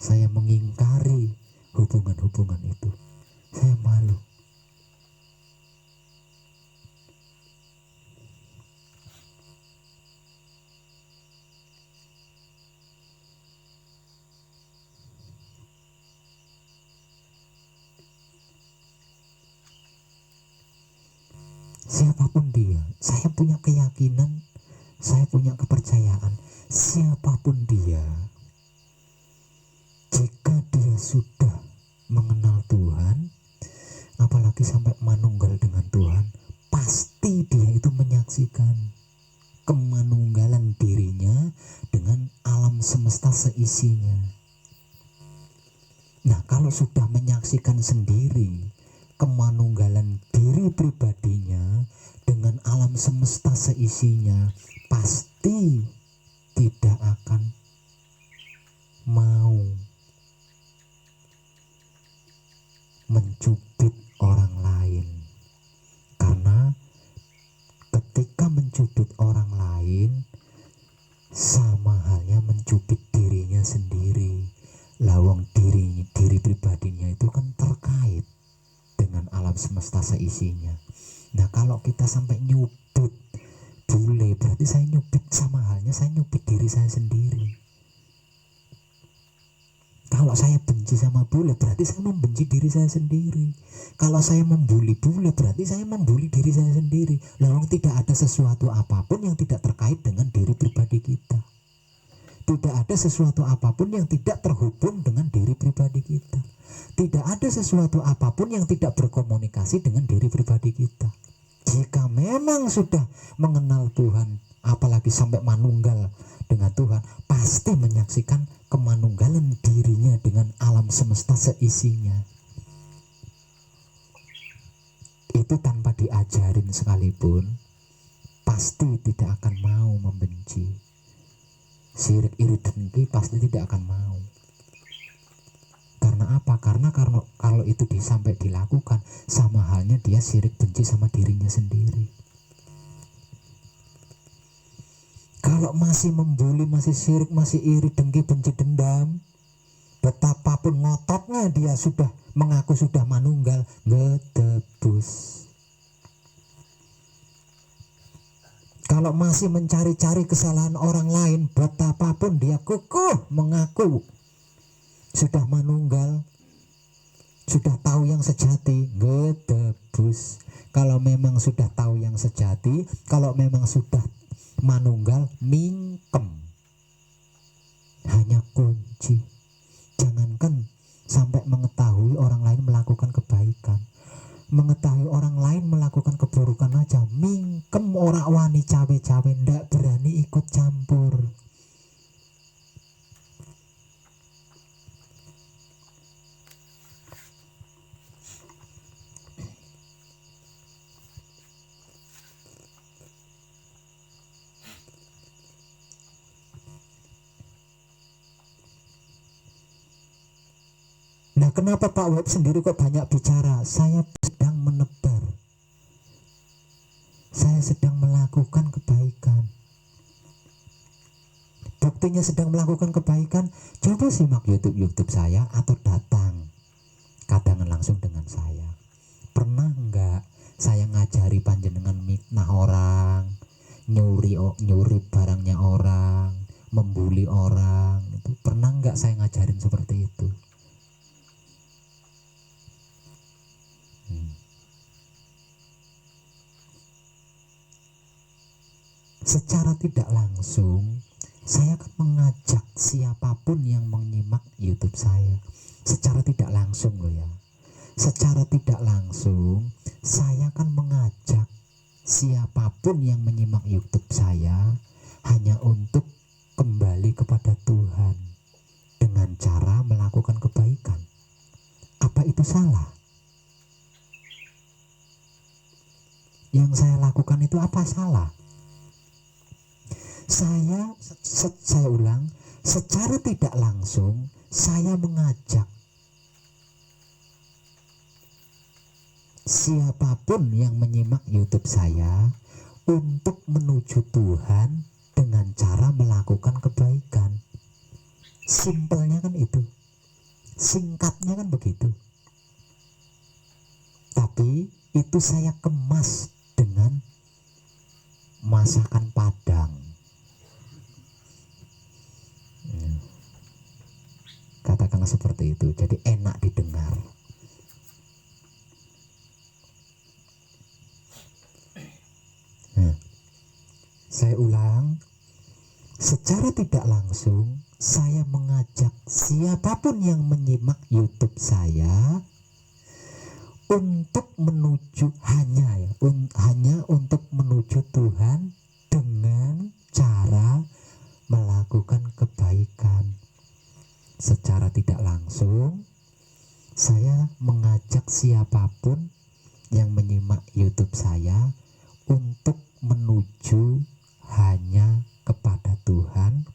Speaker 1: Saya mengingkari hubungan-hubungan itu. Saya malu. Siapapun dia, saya punya keyakinan, saya punya kepercayaan, siapapun dia, jika dia sudah mengenal Tuhan, apalagi sampai manunggal dengan Tuhan, pasti dia itu menyaksikan kemanunggalan dirinya dengan alam semesta seisinya. Nah, kalau sudah menyaksikan sendiri kemanunggalan diri pribadinya dengan alam semesta seisinya, pasti tidak akan mau mencubit orang lain. Karena ketika mencubit orang lain, sama halnya mencubit dirinya sendiri. Lawang diri pribadinya itu kan terkait dengan alam semesta seisinya. Nah, kalau kita sampai nyubit bule, berarti saya nyubit, sama halnya saya nyubit diri saya sendiri. Kalau saya benci sama bule, berarti saya membenci diri saya sendiri. Kalau saya membuli bule, berarti saya membuli diri saya sendiri. Lalu tidak ada sesuatu apapun yang tidak terkait dengan diri pribadi kita. Tidak ada sesuatu apapun yang tidak terhubung dengan diri pribadi kita. Tidak ada sesuatu apapun yang tidak berkomunikasi dengan diri pribadi kita. Jika memang sudah mengenal Tuhan, apalagi sampai manunggal dengan Tuhan, pasti menyaksikan kemanunggalan dirinya dengan alam semesta seisinya. Itu tanpa diajarin sekalipun, pasti tidak akan mau membenci. Sirik, iri, dengki pasti tidak akan mau. Karena apa? Karena kalau itu sampai dilakukan, sama halnya dia sirik benci sama dirinya sendiri. Kalau masih membuli, masih sirik, masih iri, dengki, benci, dendam, betapapun ngototnya dia sudah mengaku sudah manunggal, ngetebus. Kalau masih mencari-cari kesalahan orang lain, betapapun dia kukuh mengaku sudah manunggal, sudah tahu yang sejati, ngetebus. Kalau memang sudah tahu yang sejati, kalau memang sudah manunggal, mingkem. Hanya kunci. Jangankan sampai mengetahui orang lain melakukan kebaikan, mengetahui orang lain melakukan keburukan aja mingkem, ora wani cawe-cawe, ndak berani ikut campur. Nah, kenapa Pak Wahab sendiri kok banyak bicara? Saya sedang menebar, saya sedang melakukan kebaikan. Buktinya sedang melakukan kebaikan, coba simak YouTube saya atau datang kadangan langsung dengan saya. Pernah enggak saya ngajari panjenengan mitnah orang, nyuri barangnya orang, membuli orang? Itu pernah enggak saya ngajarin seperti itu? Secara tidak langsung saya akan mengajak siapapun yang menyimak YouTube saya. Secara tidak langsung loh ya. Secara tidak langsung saya akan mengajak siapapun yang menyimak YouTube saya hanya untuk kembali kepada Tuhan dengan cara melakukan kebaikan. Apa itu salah? Yang saya lakukan itu apa salah? Saya ulang, secara tidak langsung saya mengajak siapapun yang menyimak YouTube saya untuk menuju Tuhan dengan cara melakukan kebaikan. Simpelnya kan itu, singkatnya kan begitu. Tapi itu saya kemas dengan masakan Padang. Katakanlah seperti itu, jadi enak didengar. Nah, saya ulang, secara tidak langsung saya mengajak siapapun yang menyimak YouTube saya untuk menuju hanya untuk menuju Tuhan dengan cara melakukan kebaikan. Secara tidak langsung saya mengajak siapapun yang menyimak YouTube saya untuk menuju hanya kepada Tuhan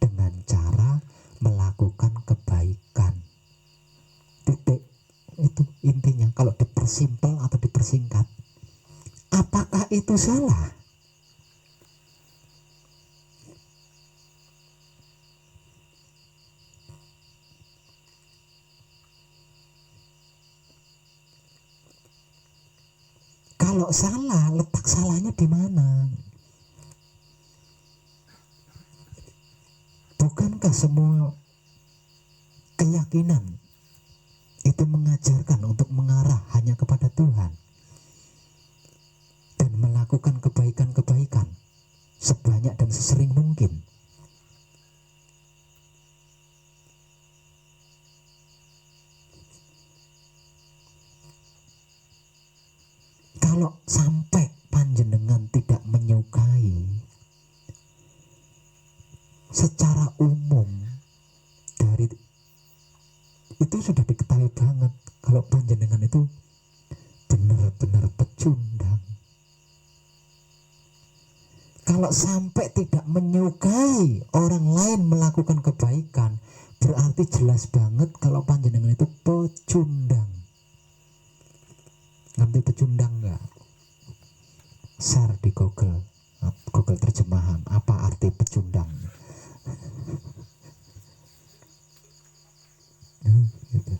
Speaker 1: dengan cara melakukan kebaikan. Titik. Itu intinya. Kalau dipersimpel atau dipersingkat, apakah itu salah? Kalau salah, letak salahnya di mana? Bukankah semua keyakinan itu mengajarkan untuk mengarah hanya kepada Tuhan dan melakukan kebaikan-kebaikan sebanyak dan sesering mungkin? Kalau sampai panjenengan tidak menyukai, secara umum dari itu sudah diketahui banget kalau panjenengan itu benar-benar pecundang. Kalau sampai tidak menyukai orang lain melakukan kebaikan, berarti jelas banget kalau panjenengan itu pecundang. Ngerti pecundang nggak? Share di Google terjemahan apa arti pecundang. Gitu.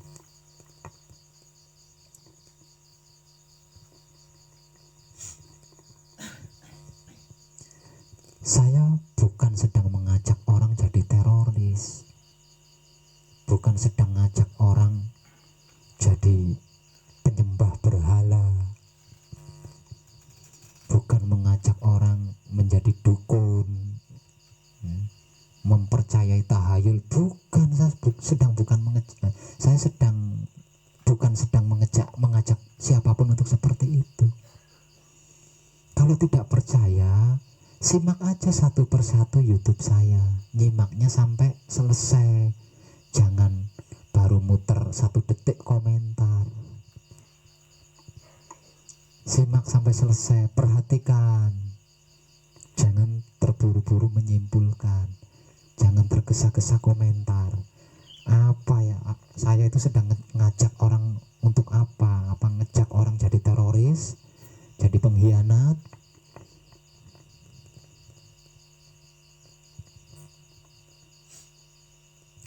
Speaker 1: Saya bukan sedang mengajak orang jadi teroris, bukan sedang ngajak orang jadi penyembah berhala, bukan mengajak orang menjadi dukun, mempercayai tahayul. Bukan, saya sedang bukan sedang mengajak siapapun untuk seperti itu. Kalau tidak percaya, simak aja satu persatu YouTube saya, nyimaknya sampai selesai. Jangan baru muter 1 detik komentar. Simak sampai selesai, perhatikan. Jangan terburu-buru menyimpulkan. Jangan tergesa-gesa komentar. Apa ya, saya itu sedang ngajak orang untuk apa? Apa ngejak orang jadi teroris, jadi pengkhianat?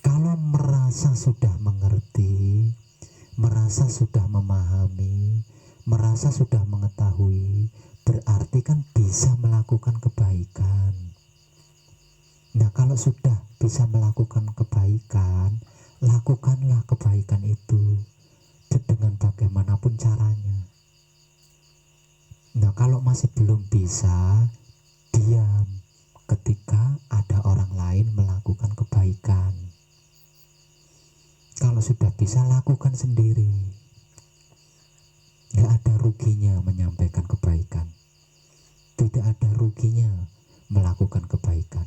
Speaker 1: Kalau merasa sudah mengerti, merasa sudah memahami, merasa sudah mengetahui, berarti kan bisa melakukan kebaikan. Nah, kalau sudah bisa melakukan kebaikan, lakukanlah kebaikan itu dengan bagaimanapun caranya. Nah, kalau masih belum bisa, diam ketika ada orang lain melakukan kebaikan. Kalau sudah bisa, lakukan sendiri. Tidak ada ruginya menyampaikan kebaikan. Tidak ada ruginya melakukan kebaikan.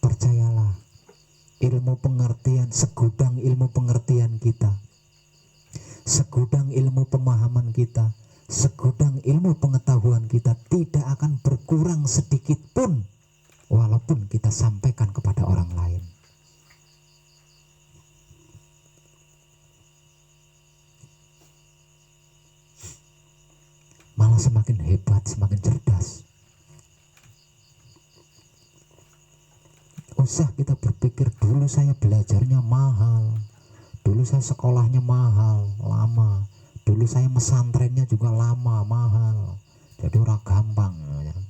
Speaker 1: Percayalah, ilmu pengertian, segudang ilmu pengertian kita, segudang ilmu pemahaman kita, segudang ilmu pengetahuan kita tidak akan berkurang sedikit pun walaupun kita sampaikan kepada orang lain. Malah semakin hebat, semakin cerdas. Usah kita berpikir dulu saya belajarnya mahal, dulu saya sekolahnya mahal, lama, dulu saya mesantrennya juga lama, mahal, jadi orang gampang.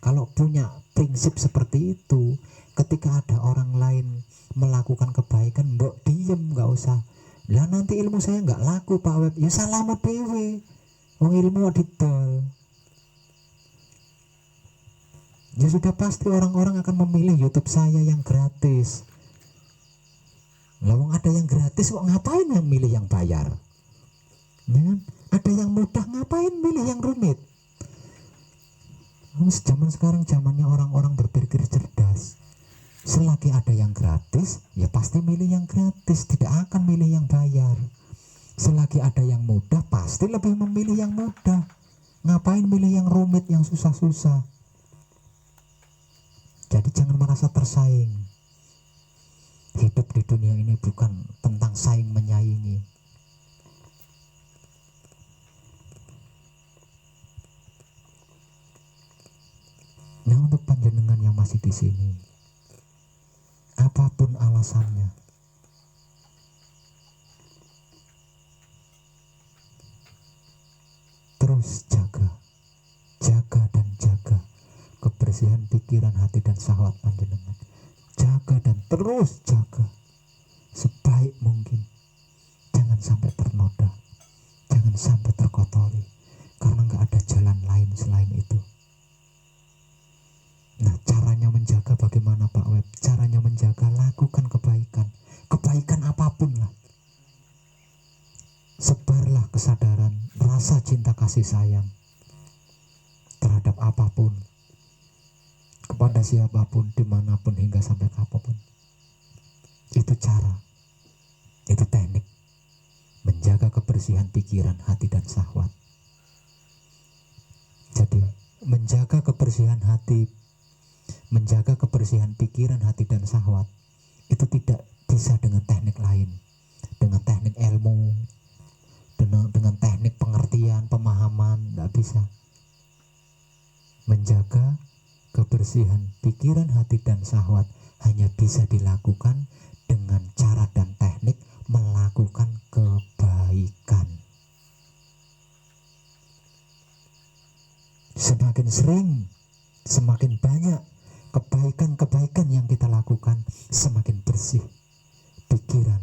Speaker 1: Kalau punya prinsip seperti itu, ketika ada orang lain melakukan kebaikan, mbok diem, nggak usah. Lah nanti ilmu saya nggak laku Pak Web, ya salahmu dewe, wong ilmu didol. Ya sudah pasti orang-orang akan memilih YouTube saya yang gratis. Lawang ada yang gratis kok ngapain yang milih yang bayar? Ya kan? Ada yang mudah, ngapain milih yang rumit? Zaman sekarang zamannya orang-orang berpikir cerdas. Selagi ada yang gratis, ya pasti milih yang gratis, tidak akan milih yang bayar. Selagi ada yang mudah, pasti lebih memilih yang mudah. Ngapain milih yang rumit, yang susah-susah? Jadi jangan merasa tersaing. Hidup di dunia ini bukan tentang saing menyaingi. Nah, untuk panjenengan yang masih di sini, apapun alasannya, terus jaga dan jaga kebersihan pikiran, hati, dan syahwat panjenengan. Jaga dan terus jaga sebaik mungkin. Jangan sampai ternoda, jangan sampai terkotori, karena nggak ada jalan lain selain itu. Nah, caranya menjaga bagaimana Pak Web? Caranya menjaga, lakukan kebaikan, kebaikan apapun lah. Sebarlah kesadaran, rasa cinta kasih sayang terhadap apapun, kepada siapapun, dimanapun, hingga sampai kapanpun. Itu cara, itu teknik menjaga kebersihan pikiran, hati, dan syahwat. Jadi menjaga kebersihan hati, menjaga kebersihan pikiran, hati, dan syahwat itu tidak bisa dengan teknik lain, dengan teknik ilmu, dengan teknik pengertian, pemahaman, tidak bisa. Menjaga kebersihan pikiran, hati, dan syahwat hanya bisa dilakukan dengan cara dan teknik melakukan kebaikan. Semakin sering, semakin banyak kebaikan-kebaikan yang kita lakukan, semakin bersih pikiran,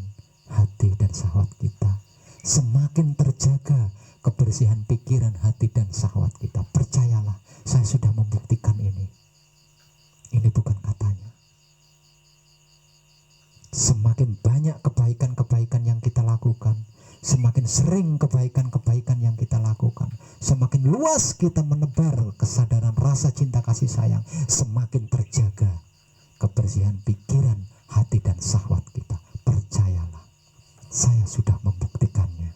Speaker 1: hati, dan syahwat kita. Semakin terjaga kebersihan pikiran, hati, dan syahwat kita. Percayalah, saya sudah membuktikan ini. Ini bukan katanya. Semakin banyak kebaikan-kebaikan yang kita lakukan, semakin sering kebaikan-kebaikan yang kita lakukan, semakin luas kita menebar kesadaran rasa cinta kasih sayang, semakin terjaga kebersihan pikiran, hati, dan syahwat kita. Percayalah, saya sudah membuktikannya.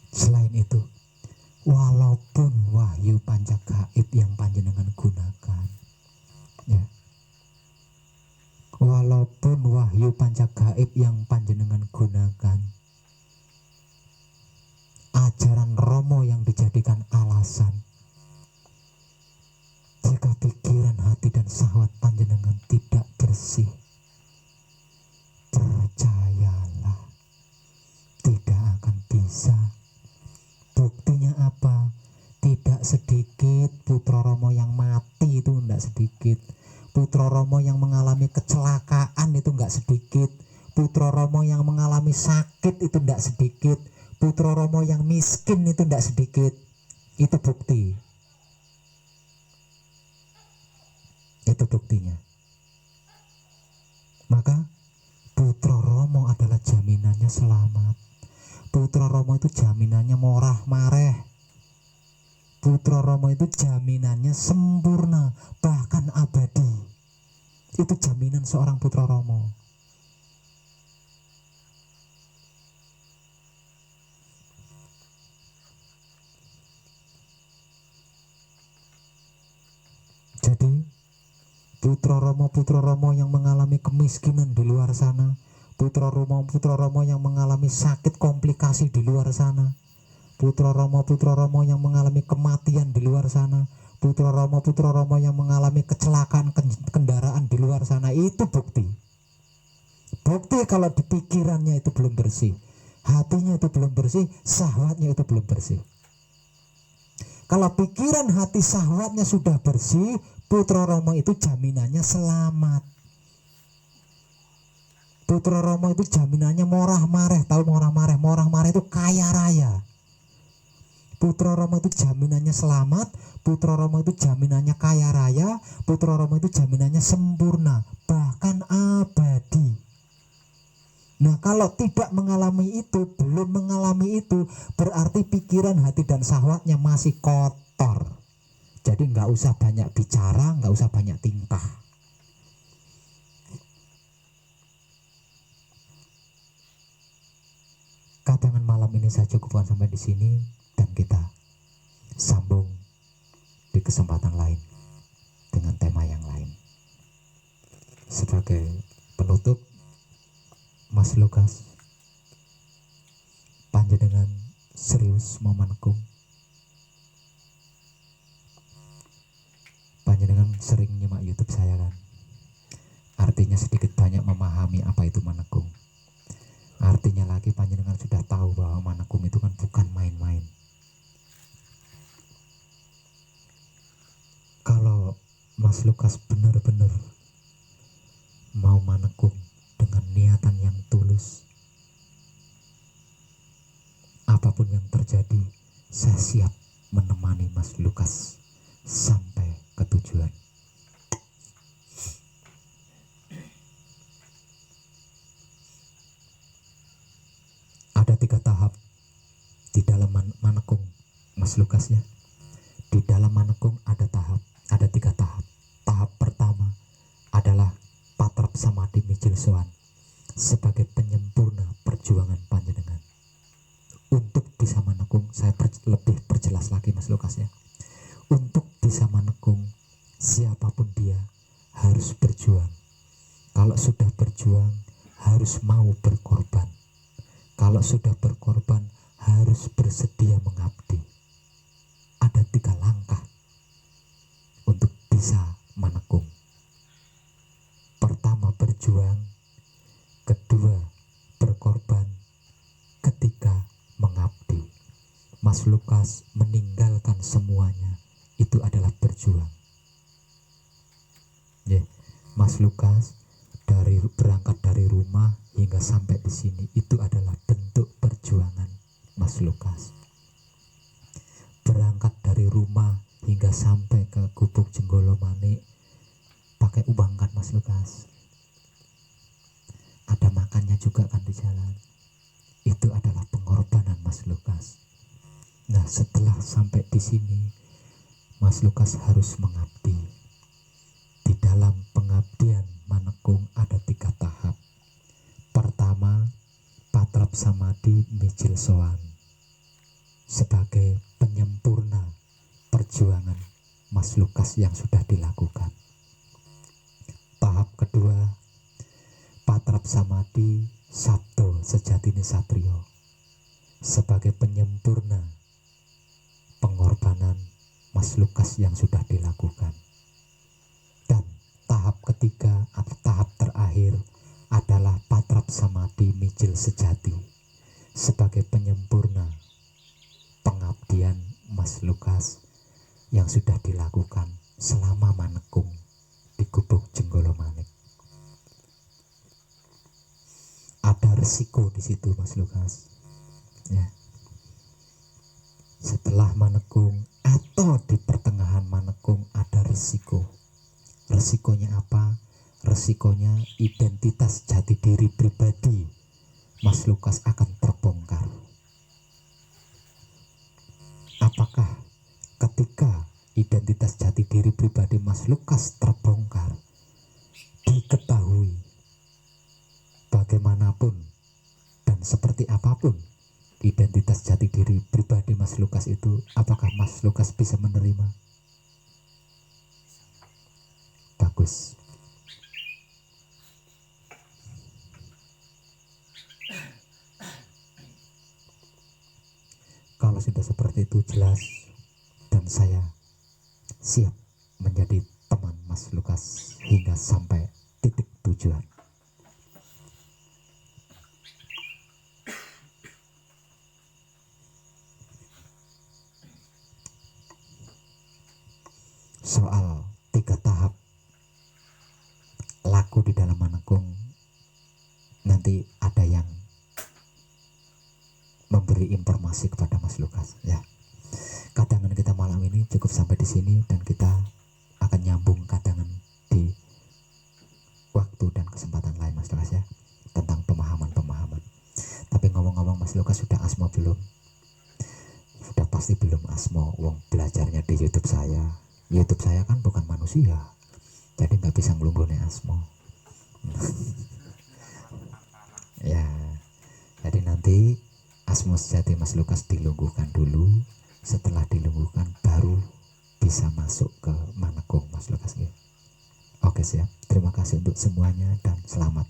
Speaker 1: Selain itu, walaupun wahyu panca gaib yang panjenengan gunakan, ya, walaupun wahyu panca gaib yang panjenengan gunakan, ajaran Romo yang dijadikan alasan, jika pikiran, hati, dan syahwat panjenengan tidak bersih, percayalah, tidak akan bisa. Buktinya apa? Tidak sedikit putra Romo yang mati itu, tidak sedikit. Putra Romo yang mengalami kecelakaan itu tidak sedikit. Putra Romo yang mengalami sakit itu tidak sedikit. Putra Romo yang miskin itu tidak sedikit. Itu bukti. Itu buktinya. Maka putra Romo adalah jaminannya selamat. Putra Romo itu jaminannya morah mareh. Putra Romo itu jaminannya sempurna, bahkan abadi. Itu jaminan seorang putra Romo. Jadi putra Romo yang mengalami kemiskinan di luar sana, putra Romo yang mengalami sakit komplikasi di luar sana, putra Romo yang mengalami kematian di luar sana, putra Romo yang mengalami kecelakaan kendaraan di luar sana, itu bukti. Bukti kalau di pikirannya itu belum bersih, hatinya itu belum bersih, syahwatnya itu belum bersih. Kalau pikiran, hati, syahwatnya sudah bersih, putra Romo itu jaminannya selamat. Putra Romo itu jaminannya morah mareh. Tahu morah mareh? Morah mareh itu kaya raya. Putra Romo itu jaminannya selamat. Putra Romo itu jaminannya kaya raya. Putra Romo itu jaminannya sempurna, bahkan abadi. Nah, kalau tidak mengalami itu, belum mengalami itu, berarti pikiran, hati, dan syahwatnya masih kotor. Jadi nggak usah banyak bicara, nggak usah banyak tingkah. Kadangan malam ini saya cukupkan sampai di sini, dan kita sambung di kesempatan lain dengan tema yang lain. Sebagai penutup, Mas Lukas, panjenengan serius mau manekung? Panjenengan sering nyimak YouTube saya kan? Artinya sedikit banyak memahami apa itu manekung. Artinya lagi panjenengan sudah tahu bahwa manekung itu kan bukan main-main. Kalau Mas Lukas benar-benar mau manekung dengan niatan yang tulus, apapun yang terjadi, saya siap menemani Mas Lukas sampai ke tujuan. Ada 3 tahap di dalam manekung, Mas Lukas ya. Di dalam manekung ada 3 tahap. Tahap pertama adalah patrap samadhi micil sowan sebagai penyempurna perjuangan panjenengan. Untuk bisa manekung, saya lebih perjelas lagi Mas Lukas ya. Untuk bisa manekung, siapapun dia harus berjuang. Kalau sudah berjuang, harus mau berkorban. Kalau sudah berkorban, harus bersedia mengabdi. Ada 3 langkah untuk bisa manekung. Pertama berjuang, kedua berkorban, ketiga mengabdi. Mas Lukas meninggalkan semuanya, itu adalah berjuang. Mas Lukas berangkat dari rumah hingga sampai di sini, itu adalah bentuk perjuangan Mas Mas Lukas. Berangkat dari rumah hingga sampai ke Gubuk Jenggolo Manik pakai uang kan Mas Lukas. Ada makannya juga kan di jalan. Itu adalah pengorbanan Mas Lukas. Nah, setelah sampai di sini, Mas Lukas harus mengabdi. Di dalam pengabdian manekung ada 3 tahap. Pertama, patrap samadhi mijil sowan sebagai penyempurna perjuangan Mas Lukas yang sudah dilakukan. Tahap kedua, patrap samadhi sabdo sejatine satrio sebagai penyempurna pengorbanan Mas Lukas yang sudah dilakukan. Dan tahap ketiga atau tahap terakhir adalah patrap samadhi mijil sejati sebagai penyempurna pengabdian Mas Lukas yang sudah dilakukan selama manekung di Gubuk Jenggolo Manik. Ada resiko di situ Mas Lukas. Ya. Setelah manekung atau di pertengahan manekung ada resiko. Resikonya apa? Resikonya identitas jati diri pribadi Mas Lukas akan terbongkar. Apakah ketika identitas jati diri pribadi Mas Lukas terbongkar, diketahui bagaimanapun dan seperti apapun identitas jati diri pribadi Mas Lukas itu, apakah Mas Lukas bisa menerima? Bagus. Kalau sudah seperti itu jelas, dan saya siap menjadi teman Mas Lukas hingga sampai titik tujuan. Soal 3 tahap laku di dalam manekung, nanti ada yang memberi informasi kepada Mas Lukas ya. Kadangan kita malam ini cukup sampai di sini, dan kita akan nyambung kadangan di waktu dan kesempatan lain Mas Lukas ya, tentang pemahaman-pemahaman. Tapi ngomong-ngomong, Mas Lukas sudah asmo belum? Sudah pasti belum asmo, wong belajarnya di YouTube saya. YouTube saya kan bukan manusia, jadi nggak bisa ngelunggone asmo. Ya, jadi nanti asmo sejati Mas Lukas dilungguhkan dulu. Setelah dilungguhkan baru bisa masuk ke manekung Mas Lukas ya. Oke siap. Terima kasih untuk semuanya dan selamat.